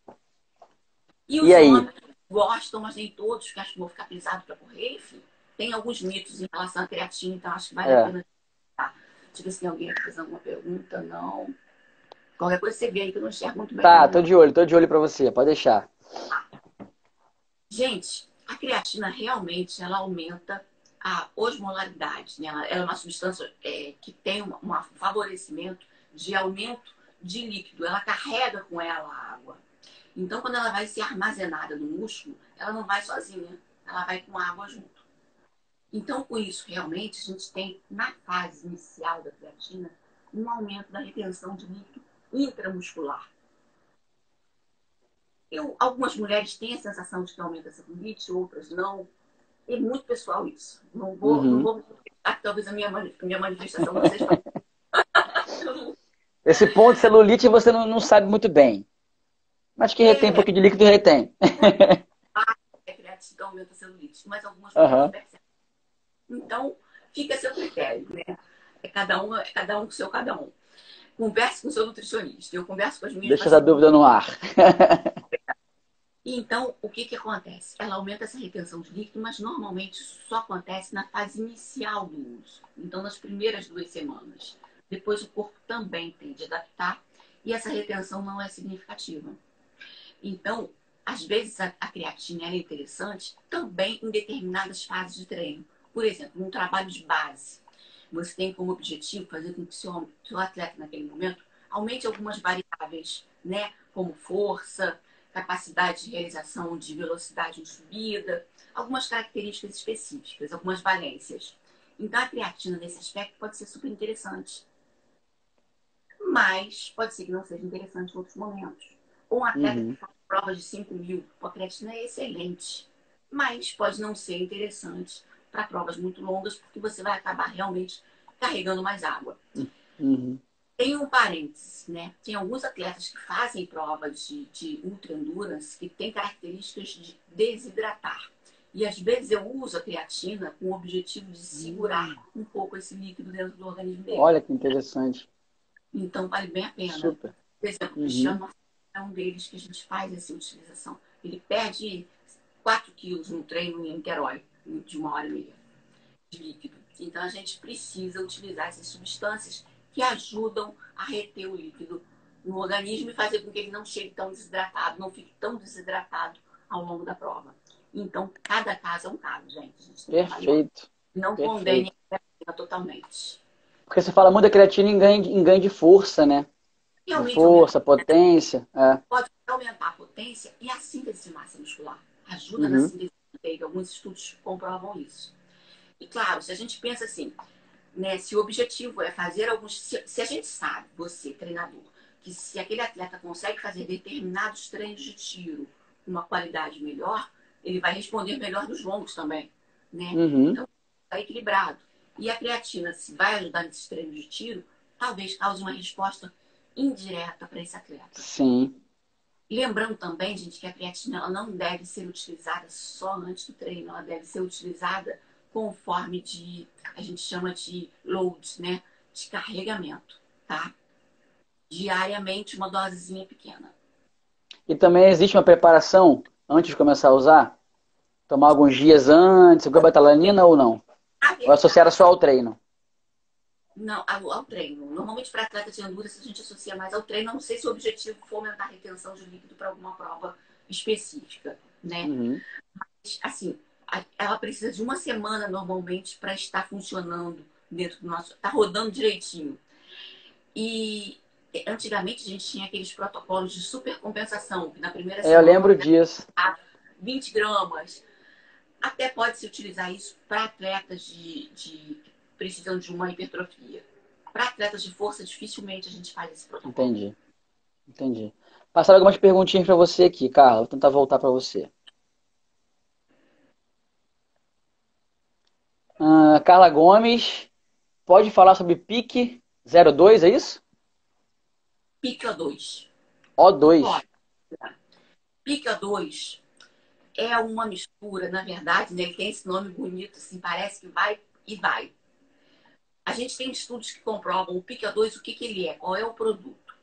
Speaker 2: E
Speaker 1: E
Speaker 2: os
Speaker 1: aí?
Speaker 2: homens gostam, mas nem todos, que acham que vão ficar pesado para correr, enfim. Tem alguns mitos em relação à creatina, então acho que vale a
Speaker 1: É.
Speaker 2: pena. Deixa eu ver se tem alguém aqui fazendo alguma pergunta. Não. Qualquer coisa você vê aí que eu não enxergo muito bem, tá
Speaker 1: Tá,
Speaker 2: bom?
Speaker 1: tô de olho pra você, pode deixar.
Speaker 2: Gente, a creatina realmente ela aumenta a osmolaridade, né? Ela é uma substância que tem um favorecimento de aumento de líquido. Ela carrega com ela a água. Então, quando ela vai ser armazenada no músculo, ela não vai sozinha, ela vai com água junto. Então, com isso, realmente, a gente tem, na fase inicial da creatina, um aumento da retenção de líquido intramuscular. Algumas mulheres têm a sensação de que aumenta a celulite, outras não. É muito pessoal isso. Não
Speaker 1: Uhum.
Speaker 2: vou talvez minha manifestação não seja.
Speaker 1: Esse ponto de celulite você não sabe muito bem. Mas que retém um
Speaker 2: É,
Speaker 1: pouquinho de líquido, retém.
Speaker 2: creatina aumenta a celulite, mas algumas mulheres
Speaker 1: Aham.
Speaker 2: percebem. Então, fica a seu critério, né? É cada um com seu cada um. Converse com o seu nutricionista. Eu converso com as minhas
Speaker 1: Deixa essa
Speaker 2: pacientes.
Speaker 1: dúvida no ar.
Speaker 2: E então, o que acontece? Ela aumenta essa retenção de líquido, mas normalmente isso só acontece na fase inicial do uso. Então, nas primeiras 2 semanas. Depois, o corpo também tende a adaptar e essa retenção não é significativa. Então, às vezes, a creatina é interessante também em determinadas fases de treino. Por exemplo, num trabalho de base. Você tem como objetivo fazer com que seu atleta, naquele momento, aumente algumas variáveis, né? Como força, capacidade de realização de velocidade em subida, algumas características específicas, algumas valências. Então, a creatina, nesse aspecto, pode ser super interessante. Mas pode ser que não seja interessante em outros momentos. Ou um atleta que
Speaker 1: Uhum.
Speaker 2: faz prova de 5.000, a creatina é excelente. Mas pode não ser interessante para provas muito longas, porque você vai acabar realmente carregando mais água.
Speaker 1: Uhum.
Speaker 2: Tem um parênteses, né? Tem alguns atletas que fazem provas de ultra endurance que têm características de desidratar. E às vezes eu uso a creatina com o objetivo de segurar um pouco esse líquido dentro do organismo dele.
Speaker 1: Olha que interessante.
Speaker 2: Então vale bem a pena.
Speaker 1: Super.
Speaker 2: Por exemplo, o
Speaker 1: Uhum.
Speaker 2: Cristiano Marcelo é um deles que a gente faz essa utilização. Ele perde 4 quilos no treino em Niterói, de 1h30 de líquido. Então, a gente precisa utilizar essas substâncias que ajudam a reter o líquido no organismo e fazer com que ele não chegue tão desidratado, não fique tão desidratado ao longo da prova. Então, cada caso é um caso, gente. A gente tem que
Speaker 1: Perfeito.
Speaker 2: não condene
Speaker 1: Perfeito.
Speaker 2: a creatina totalmente.
Speaker 1: Porque você fala muito da creatina em ganho de força, né? De
Speaker 2: Realmente aumenta,
Speaker 1: força, potência. É.
Speaker 2: pode aumentar a potência e a síntese de massa muscular. Ajuda na
Speaker 1: Uhum.
Speaker 2: síntese de manteiga. Alguns estudos comprovam isso. E claro, se a gente pensa assim, né, se o objetivo é fazer alguns. Se a gente sabe, você, treinador, que se aquele atleta consegue fazer determinados treinos de tiro com uma qualidade melhor, ele vai responder melhor nos longos também, né?
Speaker 1: Uhum.
Speaker 2: Então, está equilibrado. E a creatina, se vai ajudar nesses treinos de tiro, talvez cause uma resposta indireta para esse atleta.
Speaker 1: Sim.
Speaker 2: Lembrando também, gente, que a creatina ela não deve ser utilizada só antes do treino, ela deve ser utilizada conforme a gente chama de load, né? De carregamento, tá? Diariamente, uma dosezinha pequena.
Speaker 1: E também existe uma preparação antes de começar a usar? Tomar alguns dias antes, com a betalanina ou não?
Speaker 2: Na
Speaker 1: Ou associar
Speaker 2: verdade,
Speaker 1: só ao treino?
Speaker 2: não, ao treino. Normalmente, para atletas de endurance, a gente associa mais ao treino. Eu não sei se o objetivo for aumentar a retenção de líquido para alguma prova específica, né?
Speaker 1: Uhum.
Speaker 2: Assim, ela precisa de uma semana normalmente para estar funcionando dentro do nosso, tá rodando direitinho. E antigamente a gente tinha aqueles protocolos de supercompensação, que na primeira
Speaker 1: É, eu
Speaker 2: semana
Speaker 1: lembro disso.
Speaker 2: 20 gramas. Até pode se utilizar isso para atletas que precisam de uma hipertrofia. Para atletas de força, dificilmente a gente faz esse protocolo.
Speaker 1: Entendi. Entendi. Passaram algumas perguntinhas para você aqui, Carla. Vou tentar voltar para você. Carla Gomes, pode falar sobre PIC 02, é isso?
Speaker 2: Pique O2.
Speaker 1: O2.
Speaker 2: Pode. Pique O2 é uma mistura, na verdade, né? Ele tem esse nome bonito, assim, parece que vai e vai. A gente tem estudos que comprovam o Pique O2, o que ele é, qual é o produto.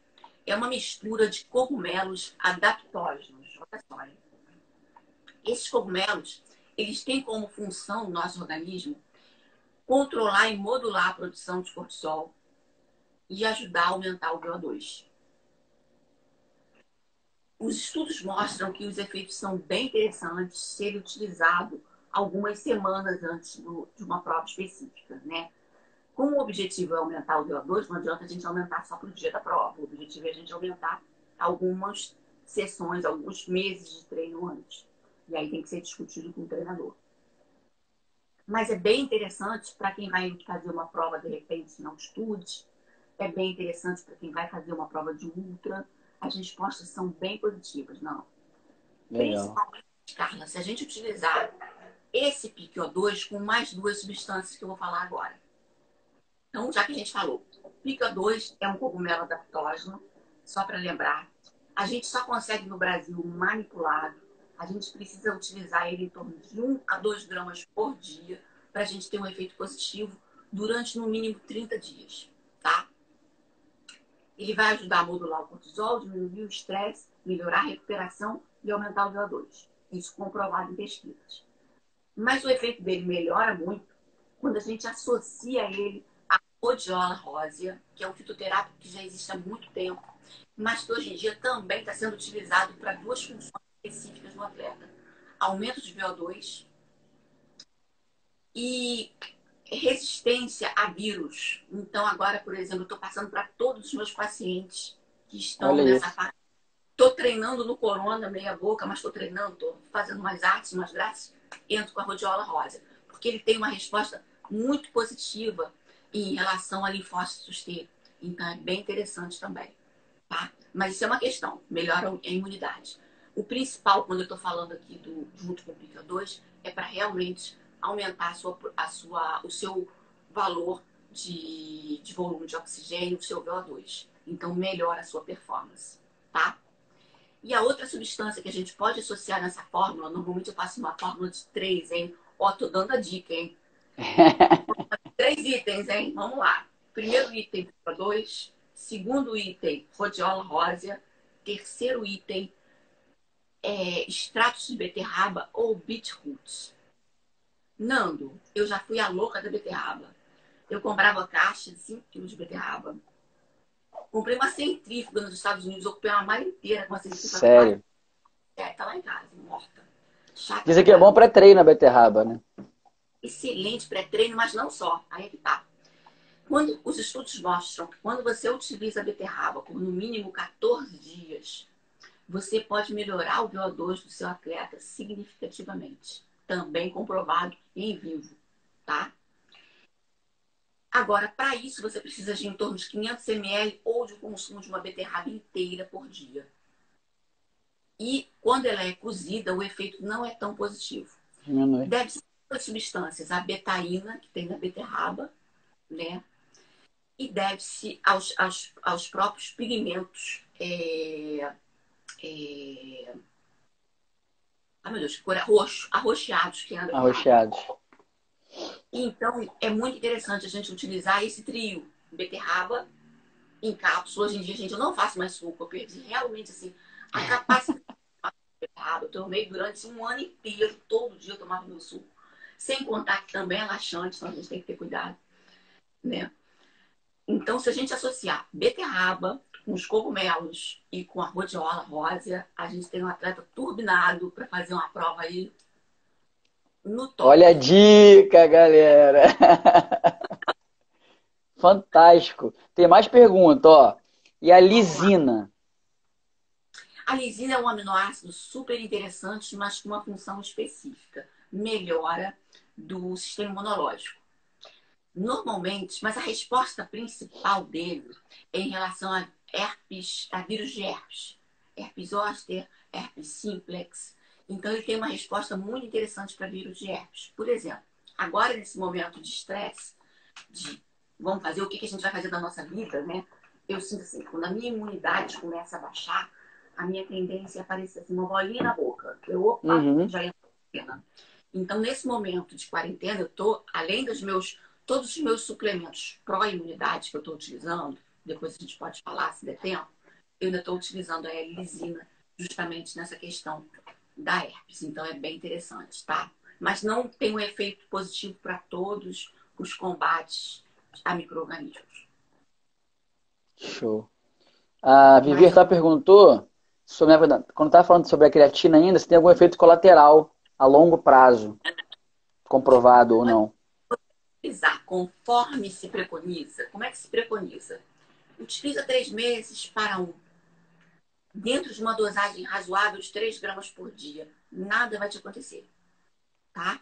Speaker 2: É uma mistura de cogumelos adaptógenos. Olha só, hein? Esses cogumelos, eles têm como função no nosso organismo controlar e modular a produção de cortisol e ajudar a aumentar o VO2. Os estudos mostram que os efeitos são bem interessantes se ele utilizado algumas semanas antes de uma prova específica, né? Como o objetivo é aumentar o VO2, não adianta a gente aumentar só para o dia da prova. O objetivo é a gente aumentar algumas sessões, alguns meses de treino antes. E aí tem que ser discutido com o treinador. Mas é bem interessante para quem vai fazer uma prova, de repente, se não estude. É bem interessante para quem vai fazer uma prova de ultra. As respostas são bem positivas, não?
Speaker 1: Legal.
Speaker 2: Principalmente, Carla, se a gente utilizar esse pique O2 com mais duas substâncias que eu vou falar agora. Então, já que a gente falou, pica 2 é um cogumelo adaptógeno, só para lembrar. A gente só consegue no Brasil manipulado. A gente precisa utilizar ele em torno de 1 a 2 gramas por dia para a gente ter um efeito positivo durante no mínimo 30 dias, tá? Ele vai ajudar a modular o cortisol, diminuir o estresse, melhorar a recuperação e aumentar o VO2. Isso comprovado em pesquisas. Mas o efeito dele melhora muito quando a gente associa ele Rhodiola rósea, que é um fitoterápico que já existe há muito tempo, mas que hoje em dia também está sendo utilizado para duas funções específicas no atleta: aumento de VO2 e resistência a vírus. Então, agora, por exemplo, eu estou passando para todos os meus pacientes que estão
Speaker 1: Olha
Speaker 2: nessa
Speaker 1: isso.
Speaker 2: fase. Estou treinando no corona, meia boca, mas estou treinando, estou fazendo umas artes, umas graças, entro com a Rhodiola rósea, porque ele tem uma resposta muito positiva em relação a linfócitos T. Então, é bem interessante também, tá? Mas isso é uma questão, melhora a imunidade. O principal, quando eu estou falando aqui junto com o Pica 2, é para realmente aumentar o seu valor de volume de oxigênio, o seu VO2. Então, melhora a sua performance, tá? E a outra substância que a gente pode associar nessa fórmula, normalmente eu faço uma fórmula de 3, hein? Ó, tô dando a dica, hein? 3 itens, hein? Vamos lá. Primeiro item, VO2. Segundo item, Rhodiola rósea. Terceiro item, extratos de beterraba ou beetroots. Nando, eu já fui a louca da beterraba. Eu comprava caixa de 5 quilos de beterraba. Comprei uma centrífuga nos Estados Unidos, ocupei uma malha inteira com uma centrífuga.
Speaker 1: Sério?
Speaker 2: Tá lá em casa, morta. Chata.
Speaker 1: Dizem que é bom pré-treino a beterraba, né?
Speaker 2: Excelente pré-treino, mas não só. Aí é que tá. Quando os estudos mostram que quando você utiliza a beterraba por no mínimo 14 dias, você pode melhorar o VO2 do seu atleta significativamente. Também comprovado em vivo, tá? Agora, para isso, você precisa de em torno de 500 ml ou de um consumo de uma beterraba inteira por dia. E quando ela é cozida, o efeito não é tão positivo.
Speaker 1: Diminui.
Speaker 2: Deve ser duas substâncias, a betaína, que tem na beterraba, né? E deve-se aos próprios pigmentos. Meu Deus, que cor é? Roxo, arroxeados que é na beterraba.
Speaker 1: Arroxeados.
Speaker 2: Então, é muito interessante a gente utilizar esse trio. Beterraba em cápsula. Hoje em dia, gente, eu não faço mais suco. Eu perdi realmente, assim, a capacidade de beterraba. Eu tomei durante um ano inteiro. Todo dia eu tomava meu suco. Sem contar que também é laxante, então a gente tem que ter cuidado, né? Então, se a gente associar beterraba com os cogumelos e com a rhodiola rósea, a gente tem um atleta turbinado para fazer uma prova aí no top.
Speaker 1: Olha a dica, galera! Fantástico. Tem mais pergunta, ó. E a lisina?
Speaker 2: A lisina é um aminoácido super interessante, mas com uma função específica. Melhora do sistema imunológico. Normalmente, mas a resposta principal dele é em relação a herpes, a vírus de herpes. Herpes zoster, herpes simplex. Então, ele tem uma resposta muito interessante para vírus de herpes. Por exemplo, agora nesse momento de estresse, vamos fazer o que a gente vai fazer da nossa vida, né? Eu sinto assim, quando a minha imunidade começa a baixar, a minha tendência é aparecer assim, uma bolinha na boca. Já entra na quarentena. Então, nesse momento de quarentena, eu tô, além todos os meus suplementos pró-imunidade que eu estou utilizando, depois a gente pode falar se der tempo, eu ainda estou utilizando a lisina justamente nessa questão da herpes. Então, é bem interessante, tá? Mas não tem um efeito positivo para todos os combates a micro-organismos.
Speaker 1: Show. A Vivi perguntou sobre, quando estava falando sobre a creatina ainda, se tem algum efeito colateral a longo prazo, comprovado ou não.
Speaker 2: Conforme se preconiza. Como é que se preconiza? Utiliza 3 meses para 1. Dentro de uma dosagem razoável de 3 gramas por dia. Nada vai te acontecer, tá?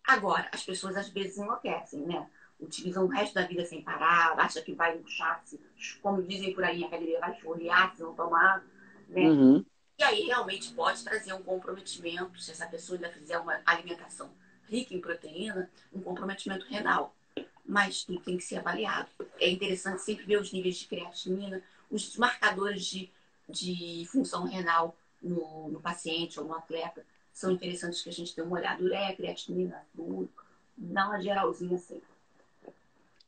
Speaker 2: Agora, as pessoas às vezes enlouquecem, né? Utilizam o resto da vida sem parar, acha que vai inchar-se, como dizem por aí, a academia vai esfoliar se não tomar, né?
Speaker 1: Uhum.
Speaker 2: E aí realmente pode trazer um comprometimento, se essa pessoa ainda fizer uma alimentação rica em proteína, um comprometimento renal. Mas tudo tem que ser avaliado. É interessante sempre ver os níveis de creatinina, os marcadores de função renal no paciente ou no atleta. São interessantes que a gente dê uma olhada. Ureia, creatinina, tudo. Dá uma geralzinha assim.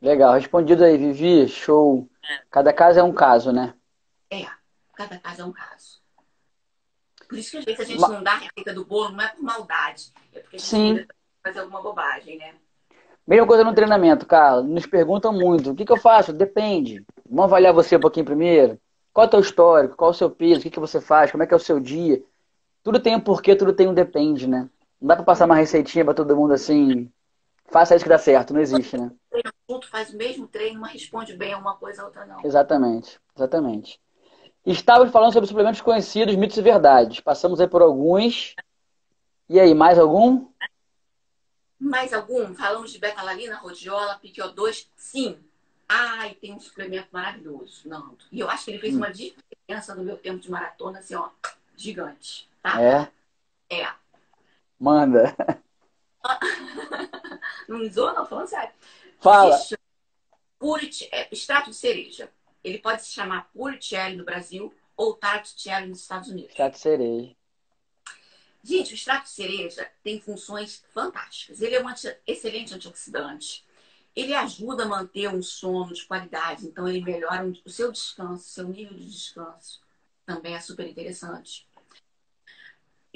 Speaker 1: Legal, respondido aí, Vivi. Show. Cada caso é um caso, né?
Speaker 2: Cada caso é um caso. Por isso que às vezes a gente não dá a receita do bolo, não é por maldade. É porque a gente poderia fazer alguma bobagem, né?
Speaker 1: Mesma coisa no treinamento, Carla. Nos perguntam muito. O que eu faço? Depende. Vamos avaliar você um pouquinho primeiro. Qual é o teu histórico? Qual é o seu peso? O que você faz? Como é que é o seu dia? Tudo tem um porquê, tudo tem um depende, né? Não dá pra passar uma receitinha pra todo mundo assim. Faça isso que dá certo. Não existe, né?
Speaker 2: Treina junto, faz o mesmo treino, uma responde bem a uma coisa, a outra não.
Speaker 1: Exatamente. Exatamente. Estávamos falando sobre suplementos conhecidos, mitos e verdades. Passamos aí por alguns. E aí, mais algum?
Speaker 2: Mais algum? Falamos de betalanina, rhodiola, PQ2. Sim. E tem um suplemento maravilhoso, Nando. E eu acho que ele fez uma diferença no meu tempo de maratona, assim, ó, gigante. Tá?
Speaker 1: É? Manda.
Speaker 2: Não me zoa, não, falando sério.
Speaker 1: Fala.
Speaker 2: Se chama extrato de cereja. Ele pode se chamar Puricelli no Brasil ou Tarticelli nos Estados Unidos.
Speaker 1: Extrato de cereja.
Speaker 2: Gente, o extrato de cereja tem funções fantásticas. Ele é um excelente antioxidante. Ele ajuda a manter um sono de qualidade. Então, ele melhora o seu descanso, seu nível de descanso. Também é super interessante.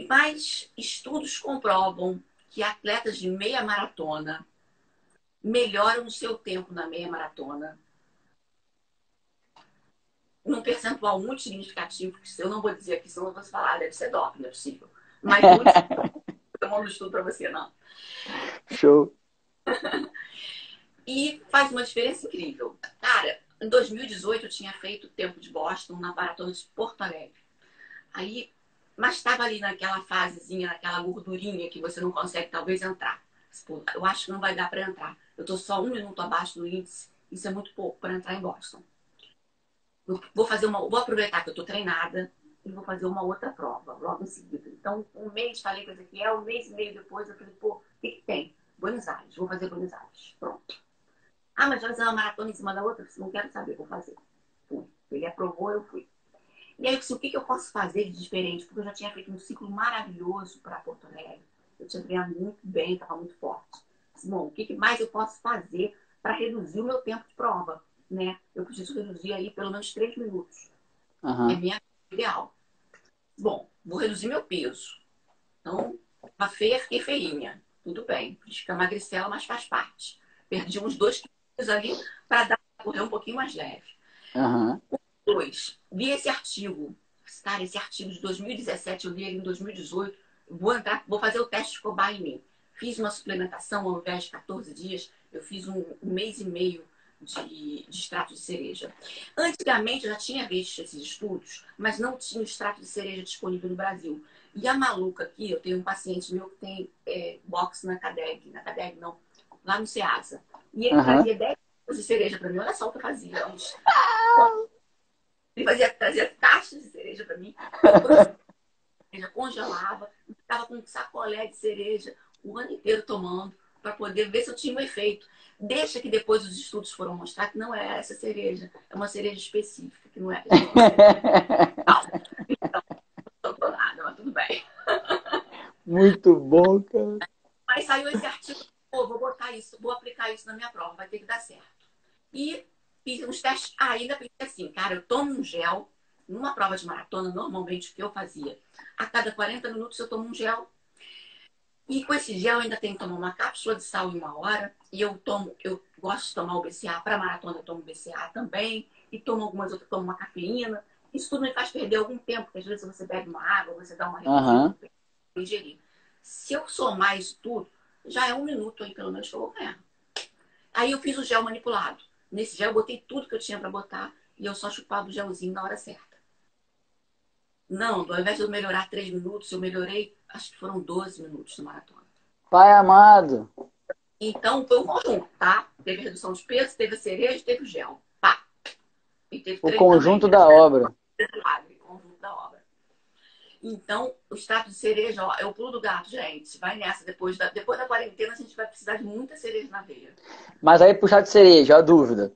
Speaker 2: Mas estudos comprovam que atletas de meia maratona melhoram o seu tempo na meia maratona num percentual muito significativo, que eu não vou dizer aqui, senão eu vou falar, deve ser doping, não é possível. Mas muito eu não estudo para você, não.
Speaker 1: Show.
Speaker 2: E faz uma diferença incrível. Cara, em 2018 eu tinha feito o tempo de Boston na maratona de Porto Alegre. Aí, mas estava ali naquela fasezinha, naquela gordurinha que você não consegue talvez entrar. Pô, eu acho que não vai dar para entrar. Eu estou só 1 minuto abaixo do índice. Isso é muito pouco para entrar em Boston. Vou aproveitar que eu estou treinada e vou fazer uma outra prova logo em seguida. Então, um mês, falei com o Ezequiel, um mês e meio depois, eu falei, pô, o que tem? Buenos Aires, vou fazer Buenos Aires. Pronto. Ah, mas vai fazer uma maratona em cima da outra? Não quero saber, vou fazer. Fui. Ele aprovou, eu fui. E aí eu disse, o que eu posso fazer de diferente? Porque eu já tinha feito um ciclo maravilhoso para Porto Alegre. Eu tinha treinado muito bem, estava muito forte. Disse, bom, o que mais eu posso fazer para reduzir o meu tempo de prova? Né? Eu preciso reduzir aí pelo menos 3 minutos. É minha ideal. Bom, vou reduzir meu peso. Então, a feia, fiquei feinha. Tudo bem. Fica magricela, mas faz parte. Perdi uns 2 quilos ali para dar correr um pouquinho mais leve.
Speaker 1: Uhum.
Speaker 2: 2. Vi esse artigo. Cara, esse artigo de 2017, eu li ele em 2018. Vou fazer o teste de cobaia em mim. Fiz uma suplementação ao invés de 14 dias. Eu fiz um mês e meio de extrato de cereja. Antigamente eu já tinha visto esses estudos, mas não tinha extrato de cereja disponível no Brasil. E a maluca aqui, eu tenho um paciente meu que tem box na CADEG não, lá no Ceasa. E ele trazia 10 quilos de cereja para mim. Olha só o que eu fazia antes. Ele trazia caixas de cereja para mim. Cereja, congelava, ficava com um sacolé de cereja o ano inteiro tomando para poder ver se eu tinha um efeito. Deixa que depois os estudos foram mostrar que não é essa cereja, é uma cereja específica, que não é. Então, não tô nada, mas tudo bem.
Speaker 1: Muito bom, cara.
Speaker 2: Aí saiu esse artigo, pô, vou botar isso, vou aplicar isso na minha prova, vai ter que dar certo. E fiz uns testes, ainda pensei assim, cara, eu tomo um gel, numa prova de maratona, normalmente o que eu fazia, a cada 40 minutos eu tomo um gel. E com esse gel eu ainda tenho que tomar uma cápsula de sal em 1 hora. E eu gosto de tomar o BCA. Para maratona eu tomo BCA também. E tomo algumas outras, tomo uma cafeína. Isso tudo me faz perder algum tempo, porque às vezes você bebe uma água, você dá uma refeição para ingerir. Se eu somar isso tudo, já é 1 minuto aí, pelo menos, que eu vou ganhar. Aí eu fiz o gel manipulado. Nesse gel eu botei tudo que eu tinha para botar e eu só chupava o gelzinho na hora certa. Não, ao invés de eu melhorar 3 minutos, eu melhorei, acho que foram 12 minutos de maratona.
Speaker 1: Pai amado.
Speaker 2: Então, foi um conjunto, tá? Teve redução de peso, teve a cereja, teve o gel. Pá. E teve
Speaker 1: O
Speaker 2: treino
Speaker 1: conjunto
Speaker 2: também,
Speaker 1: da obra.
Speaker 2: o conjunto da obra. Então, o extrato de cereja, ó, é o pulo do gato, gente. Vai nessa. Depois da quarentena, a gente vai precisar de muita cereja na veia.
Speaker 1: Mas aí, puxar de cereja, a dúvida.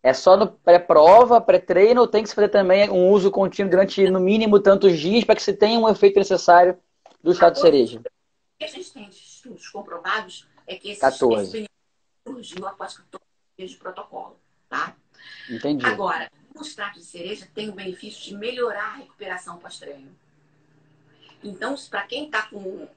Speaker 1: É só no pré-prova, pré-treino, ou tem que se fazer também um uso contínuo durante, no mínimo, tantos dias para que se tenha um efeito necessário do extrato de cereja?
Speaker 2: O que a gente tem de estudos comprovados é que esse
Speaker 1: 14.
Speaker 2: benefício surgiu após 14 dias de protocolo, tá?
Speaker 1: Entendi.
Speaker 2: Agora, o extrato de cereja tem o benefício de melhorar a recuperação pós-treino. Então, para quem está com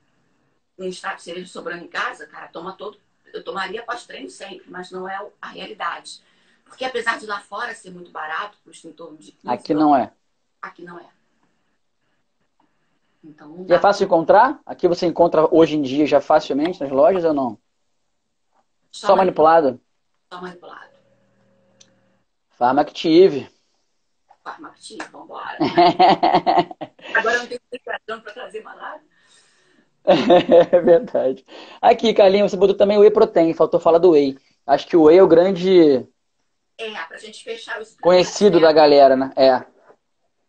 Speaker 2: um extrato de cereja sobrando em casa, cara, toma todo. Eu tomaria pós-treino sempre, mas não é a realidade. Porque apesar de lá fora ser muito barato, custa em torno de 15
Speaker 1: Aqui não é.
Speaker 2: Aqui não é. Então, não
Speaker 1: E é
Speaker 2: dá
Speaker 1: fácil de encontrar? Aqui você encontra hoje em dia já facilmente nas lojas ou não? Só manipulado?
Speaker 2: Só manipulado.
Speaker 1: Pharmactive.
Speaker 2: Pharmactive, vambora. Agora eu não tenho explicação para trazer malado.
Speaker 1: É verdade. Aqui, Carlinhos, você botou também o Whey Protein. Faltou falar do Whey. Acho que o Whey é o grande
Speaker 2: Pra gente fechar o
Speaker 1: conhecido da galera, né? É.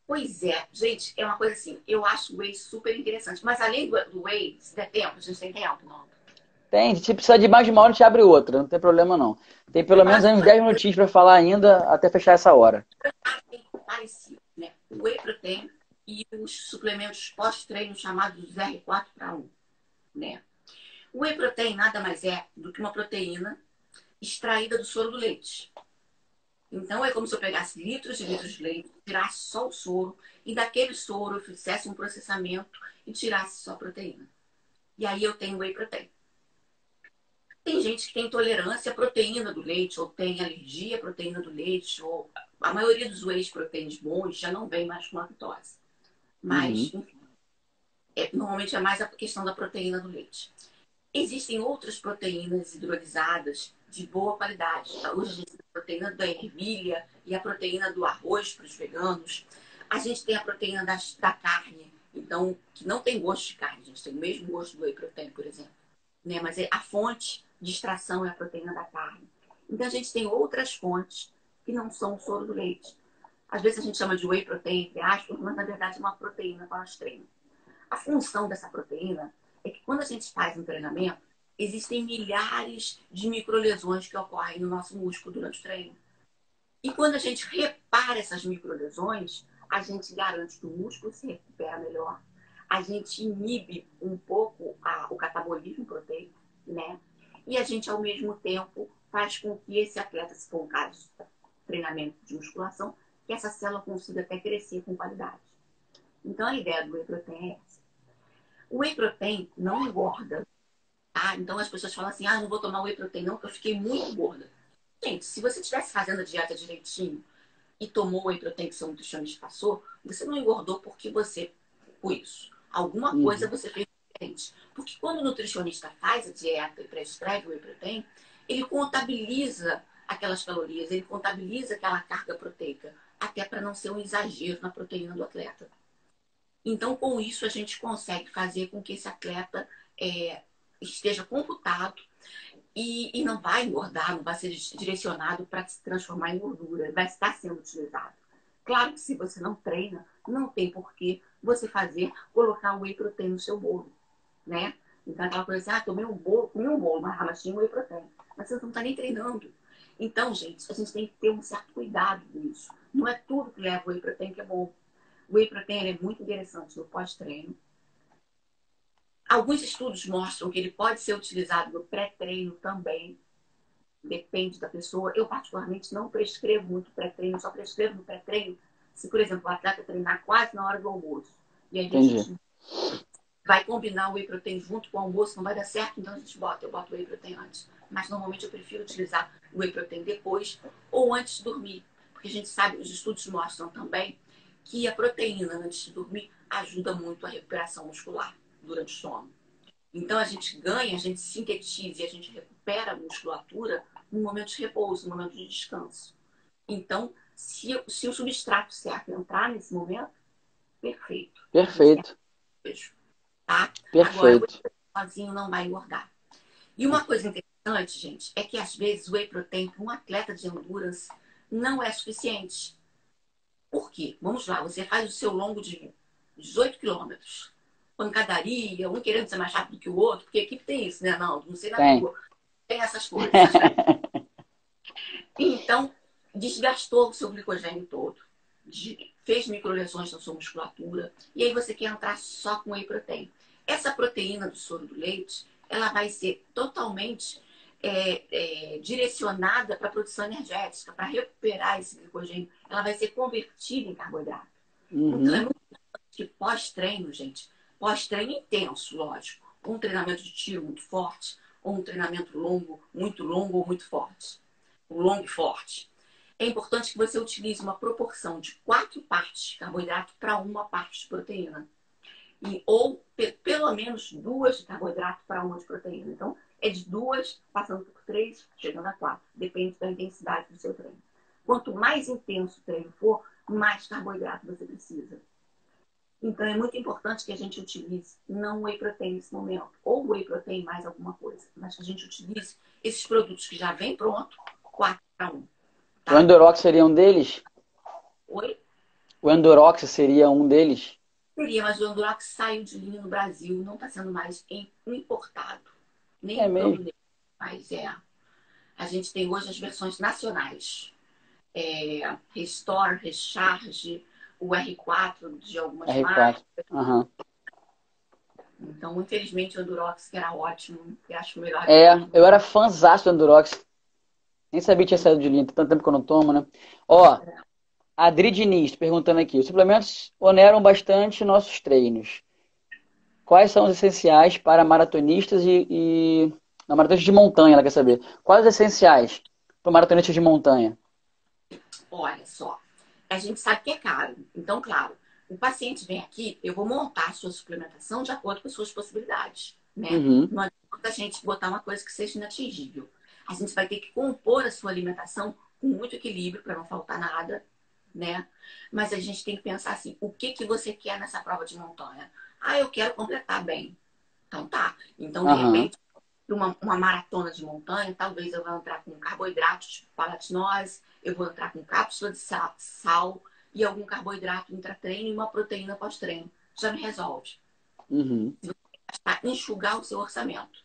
Speaker 2: Pois é, gente, é uma coisa assim, eu acho o Whey super interessante. Mas além do Whey, se der tempo, a gente tem tempo, não?
Speaker 1: Tem, se precisar de mais de 1 hora, a gente abre outra, não tem problema não. Tem pelo menos uns 10 minutinhos para falar ainda, até fechar essa hora.
Speaker 2: Parecido, né? O Whey Protein e os suplementos pós-treino chamados R4/1, né? O Whey Protein nada mais é do que uma proteína extraída do soro do leite. Então, é como se eu pegasse litros e litros de leite, tirasse só o soro, e daquele soro eu fizesse um processamento e tirasse só a proteína. E aí eu tenho whey protein. Tem gente que tem intolerância à proteína do leite, ou tem alergia à proteína do leite, ou a maioria dos whey proteins bons já não vem mais com lactose. Mas,
Speaker 1: Uhum.
Speaker 2: enfim, normalmente é mais a questão da proteína do leite. Existem outras proteínas hidrolisadas de boa qualidade. Hoje a gente tem a proteína da ervilha e a proteína do arroz para os veganos. A gente tem a proteína da carne, então, que não tem gosto de carne. A gente tem o mesmo gosto do whey protein, por exemplo. Né? Mas a fonte de extração é a proteína da carne. Então a gente tem outras fontes que não são o soro do leite. Às vezes a gente chama de whey protein, entre aspas, mas na verdade é uma proteína para nós treino. A função dessa proteína é que quando a gente faz um treinamento, existem milhares de microlesões que ocorrem no nosso músculo durante o treino. E quando a gente repara essas microlesões, a gente garante que o músculo se recupera melhor. A gente inibe um pouco o catabolismo proteico, né? E a gente, ao mesmo tempo, faz com que esse atleta, se for um caso de treinamento de musculação, que essa célula consiga até crescer com qualidade. Então, a ideia do whey protein é essa. O whey protein não engorda. Tá? Então, as pessoas falam assim, não vou tomar whey protein não, porque eu fiquei muito gorda. Gente, se você estivesse fazendo a dieta direitinho e tomou o whey protein que seu nutricionista passou, você não engordou porque você foi isso. Alguma coisa
Speaker 1: Uhum.
Speaker 2: você fez diferente. Porque quando o nutricionista faz a dieta e prescreve o whey protein, ele contabiliza aquelas calorias, ele contabiliza aquela carga proteica, até para não ser um exagero na proteína do atleta. Então, com isso, a gente consegue fazer com que esse atleta esteja computado e não vai engordar, não vai ser direcionado para se transformar em gordura, vai estar sendo utilizado. Claro que se você não treina, não tem por que você colocar o whey protein no seu bolo, né? Então aquela coisa assim, tomei um bolo, comi um bolo, mas tinha whey protein. Mas você não está nem treinando. Então, gente, a gente tem que ter um certo cuidado nisso. Não é tudo que leva whey protein que é bom. O whey protein é muito interessante no pós-treino. Alguns estudos mostram que ele pode ser utilizado no pré-treino também. Depende da pessoa. Eu, particularmente, não prescrevo muito pré-treino, só prescrevo no pré-treino se, por exemplo, o atleta treinar quase na hora do almoço. E aí a
Speaker 1: Entendi.
Speaker 2: gente vai combinar o whey protein junto com o almoço, não vai dar certo, então eu boto o whey protein antes. Mas normalmente eu prefiro utilizar o whey protein depois ou antes de dormir. Porque a gente sabe, os estudos mostram também que a proteína antes de dormir ajuda muito a recuperação muscular durante o sono. Então a gente ganha, a gente sintetiza e a gente recupera a musculatura no momento de repouso, no momento de descanso. Então, se o substrato certo entrar nesse momento, perfeito. A gente tem
Speaker 1: Perfeito.
Speaker 2: beijo, tá? Agora, o whey
Speaker 1: Perfeito.
Speaker 2: protein sozinho não vai engordar. E uma coisa interessante, gente, é que às vezes o whey protein para um atleta de endurance não é suficiente. Por quê? Vamos lá, você faz o seu longo de 18 quilômetros. Pancadaria, um querendo ser mais rápido que o outro, porque a equipe tem isso, né? Não sei na
Speaker 1: Tem.
Speaker 2: tua. Tem essas coisas. Então, desgastou o seu glicogênio todo. Fez microlesões na sua musculatura. E aí você quer entrar só com whey protein. Essa proteína do soro do leite, ela vai ser totalmente direcionada para a produção energética, para recuperar esse glicogênio. Ela vai ser convertida em carboidrato. Então, é
Speaker 1: Uhum.
Speaker 2: muito importante que pós-treino, gente, pós-treino intenso, lógico, um treinamento de tiro muito forte, ou um treinamento muito longo ou muito forte, longo e forte. É importante que você utilize uma proporção de 4 partes de carboidrato para uma parte de proteína. Ou pelo menos 2 de carboidrato para uma de proteína. Então, é de 2, passando por 3, chegando a 4. Depende da intensidade do seu treino. Quanto mais intenso o treino for, mais carboidrato você precisa. Então, é muito importante que a gente utilize não o whey protein nesse momento, ou whey protein mais alguma coisa, mas que a gente utilize esses produtos que já vem pronto, 4 para 1.
Speaker 1: O
Speaker 2: Tá?
Speaker 1: Endorox seria um deles?
Speaker 2: Oi?
Speaker 1: O Endorox seria um deles?
Speaker 2: Seria, mas o Endurax saiu de linha no Brasil, não está sendo mais importado, nem
Speaker 1: É
Speaker 2: entrando
Speaker 1: mesmo?
Speaker 2: nele. Mas a gente tem hoje as versões nacionais. Restore, Recharge, o R4 de algumas marcas.
Speaker 1: R4. Aham.
Speaker 2: Então, infelizmente, o Endurox, que era ótimo, que acho melhor
Speaker 1: É,
Speaker 2: depois.
Speaker 1: eu era fãzaço do Endorox. Nem sabia que tinha saído de linha, tanto tempo que eu não tomo, né? Ó, a Adri Diniz perguntando aqui. Os suplementos oneram bastante nossos treinos. Quais são os essenciais para maratonistas não, maratonistas de montanha, ela quer saber. Quais os essenciais para maratonistas de montanha?
Speaker 2: Olha só, a gente sabe que é caro. Então, claro, o paciente vem aqui, eu vou montar a sua suplementação de acordo com as suas possibilidades, né?
Speaker 1: Uhum.
Speaker 2: Não adianta a gente botar uma coisa que seja inatingível. A gente vai ter que compor a sua alimentação com muito equilíbrio para não faltar nada, né? Mas a gente tem que pensar assim, o que que você quer nessa prova de montanha? Ah, eu quero completar bem. Então tá. Então, de
Speaker 1: Aham.
Speaker 2: repente, uma maratona de montanha, talvez eu vá entrar com carboidratos tipo palatinose, eu vou entrar com cápsula de sal e algum carboidrato intra-treino e uma proteína pós-treino. Já me resolve.
Speaker 1: Uhum.
Speaker 2: Tá? Enxugar o seu orçamento.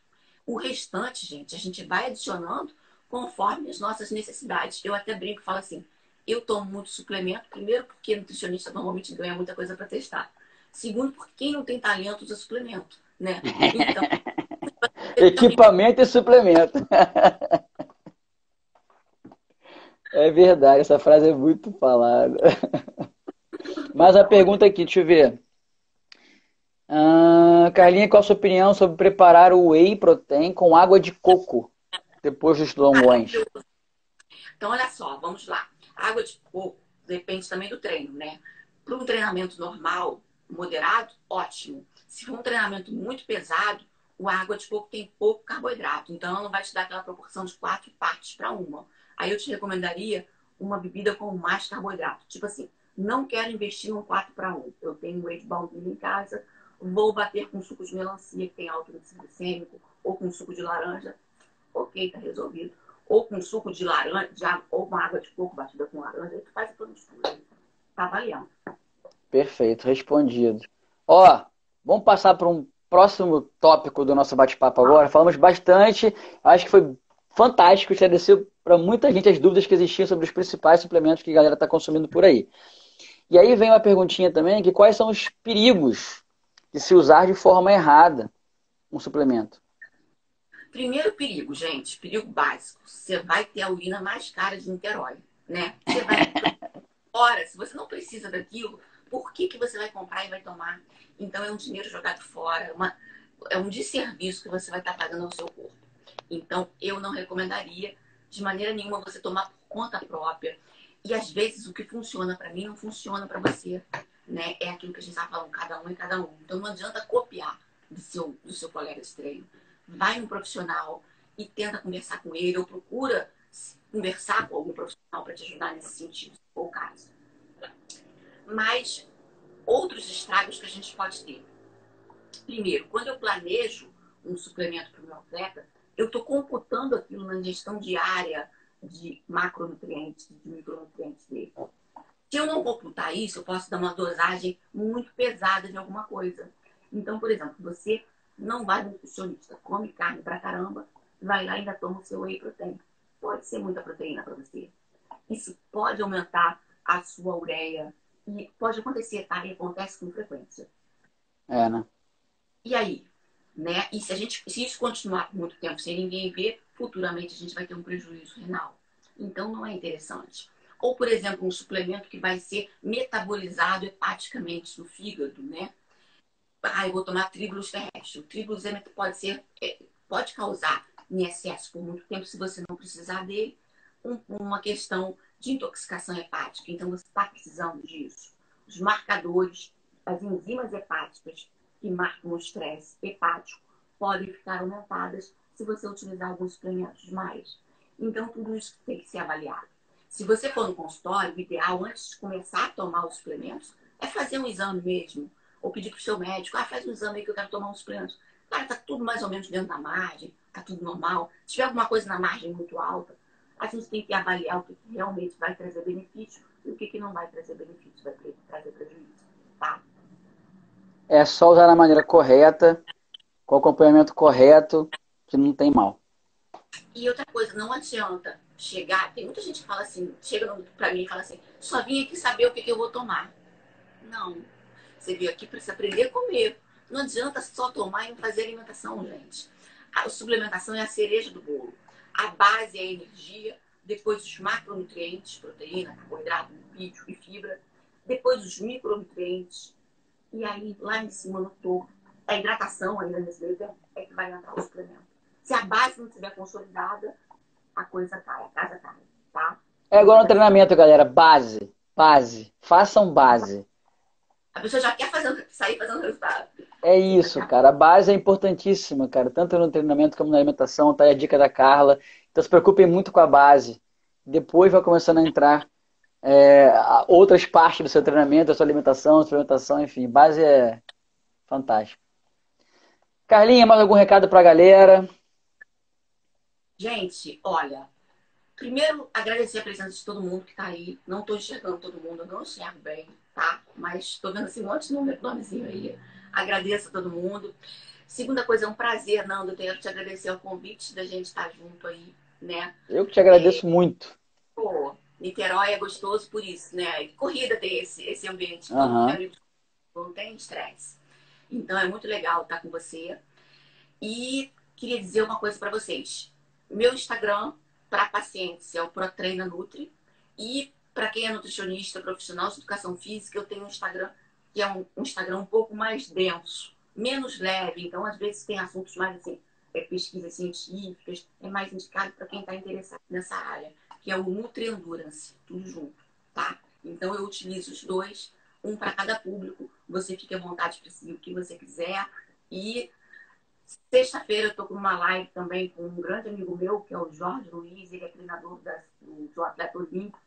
Speaker 2: O restante, gente, a gente vai adicionando conforme as nossas necessidades. Eu até brinco e falo assim, eu tomo muito suplemento, primeiro porque nutricionista normalmente ganha muita coisa para testar. Segundo, porque quem não tem talento usa suplemento, né? Então, também
Speaker 1: Equipamento e suplemento. É verdade, essa frase é muito falada. Mas a pergunta aqui, deixa eu ver. Carlinha, qual a sua opinião sobre preparar o whey protein com água de coco depois dos longões?
Speaker 2: Então, olha só, vamos lá. A água de coco depende também do treino, né? Para um treinamento normal, moderado, ótimo. Se for um treinamento muito pesado, a água de coco tem pouco carboidrato. Então, ela não vai te dar aquela proporção de 4 partes para uma. Aí eu te recomendaria uma bebida com mais carboidrato. Tipo assim, não quero investir num 4 para um. Eu tenho um whey de baunilha em casa, vou bater com suco de melancia, que tem alto índice glicêmico, ou com suco de laranja. Ok, tá resolvido. Ou com suco de laranja, ou uma água de coco batida com laranja, aí tu faz a tua mistura. Tá valendo.
Speaker 1: Perfeito, respondido. Ó, vamos passar para um próximo tópico do nosso bate-papo agora. Falamos bastante, acho que foi fantástico, esclareceu para muita gente as dúvidas que existiam sobre os principais suplementos que a galera está consumindo por aí. E aí vem uma perguntinha também, que quais são os perigos de se usar de forma errada um suplemento?
Speaker 2: Primeiro perigo, gente, perigo básico. Você vai ter a urina mais cara de Niterói, né? Você vai ora, se você não precisa daquilo, por que que você vai comprar e vai tomar? Então é um dinheiro jogado fora, é um desserviço que você vai estar pagando ao seu corpo. Então eu não recomendaria de maneira nenhuma você tomar por conta própria. E às vezes o que funciona para mim não funciona para você, né? É aquilo que a gente está falando, cada um é cada um. Então não adianta copiar do seu colega de treino. Vai um profissional e tenta conversar com ele ou procura conversar com algum profissional para te ajudar nesse sentido, se for o caso. Mas outros estragos que a gente pode ter. Primeiro, quando eu planejo um suplemento para o meu atleta, eu estou computando aquilo na ingestão diária de macronutrientes, de micronutrientes dele. Se eu não computar isso, eu posso dar uma dosagem muito pesada de alguma coisa. Então, por exemplo, você não vai no nutricionista, come carne pra caramba, vai lá e ainda toma o seu whey protein. Pode ser muita proteína para você. Isso pode aumentar a sua ureia. E pode acontecer, tá? E acontece com frequência.
Speaker 1: É, né?
Speaker 2: E aí? Né? E se isso continuar por muito tempo sem ninguém ver, futuramente a gente vai ter um prejuízo renal. Então não é interessante. Ou, por exemplo, um suplemento que vai ser metabolizado hepaticamente no fígado, né? Ah, eu vou tomar tríbulos terrestres. O tríbulos pode causar em excesso por muito tempo, se você não precisar dele, uma questão de intoxicação hepática. Então, você está precisando disso. Os marcadores, as enzimas hepáticas que marcam o estresse hepático podem ficar aumentadas se você utilizar alguns suplementos demais. Então, tudo isso tem que ser avaliado. Se você for no consultório, o ideal, antes de começar a tomar os suplementos, é fazer um exame mesmo. Ou pedir para o seu médico, faz um exame aí que eu quero tomar uns suplementos. Cara, tá tudo mais ou menos dentro da margem, tá tudo normal. Se tiver alguma coisa na margem muito alta, a gente tem que avaliar o que realmente vai trazer benefício e o que não vai trazer benefício, vai trazer prejuízo, tá?
Speaker 1: É só usar da maneira correta, com o acompanhamento correto, que não tem mal.
Speaker 2: E outra coisa, não adianta chegar, tem muita gente que fala assim, chega pra mim e fala assim, só vim aqui saber o que eu vou tomar. Não, você veio aqui para se aprender a comer. Não adianta só tomar e não fazer alimentação, gente. A suplementação é a cereja do bolo. A base é a energia, depois os macronutrientes, proteína, carboidrato, lipídio e fibra, depois os micronutrientes, e aí lá em cima no topo, a hidratação ainda nesse meio tempo, é que vai entrar o suplemento. Se a base não estiver consolidada, a coisa cai, a casa cai, tá?
Speaker 1: É igual no treinamento, galera. Base. Base. Façam base.
Speaker 2: A pessoa já quer sair fazendo resultado.
Speaker 1: É isso, cara. A base é importantíssima, cara. Tanto no treinamento como na alimentação. Tá aí a dica da Carla. Então se preocupem muito com a base. Depois vai começando a entrar outras partes do seu treinamento, da sua alimentação, suplementação, enfim. Base é fantástico. Carlinha, mais algum recado pra galera?
Speaker 2: Gente, olha, primeiro agradecer a presença de todo mundo que tá aí. Não tô enxergando todo mundo, eu não enxergo bem, tá? Mas tô vendo assim um monte de nomezinho aí. Agradeço a todo mundo. Segunda coisa, é um prazer, Nando. Eu quero te agradecer o convite da gente estar junto aí, né?
Speaker 1: Eu que te agradeço muito.
Speaker 2: Pô, Niterói é gostoso por isso, né? E corrida tem esse ambiente. Todo mundo é
Speaker 1: Aham.
Speaker 2: amigo, não tem estresse. Então é muito legal estar com você. E queria dizer uma coisa para vocês. Meu Instagram para pacientes é o ProTreina Nutri. E para quem é nutricionista, profissional de educação física, eu tenho um Instagram que é um Instagram um pouco mais denso, menos leve. Então, às vezes, tem assuntos mais assim, pesquisas científicas, é mais indicado para quem está interessado nessa área, que é o Nutri Endurance, tudo junto, tá? Então, eu utilizo os dois, um para cada público. Você fique à vontade para seguir o que você quiser. E sexta-feira eu estou com uma live também com um grande amigo meu, que é o Jorge Luiz, ele é treinador do atleta olímpico,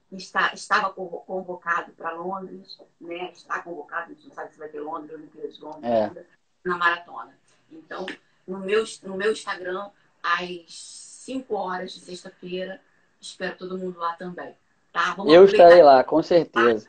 Speaker 2: que estava convocado para Londres, né? Está convocado, a gente não sabe se vai ter Londres, Olimpíadas de Londres
Speaker 1: É.
Speaker 2: ainda, na maratona. Então, no meu Instagram, às 5 horas de sexta-feira, espero todo mundo lá também, tá? Vamos
Speaker 1: Eu estarei
Speaker 2: aproveitar.
Speaker 1: lá, com certeza.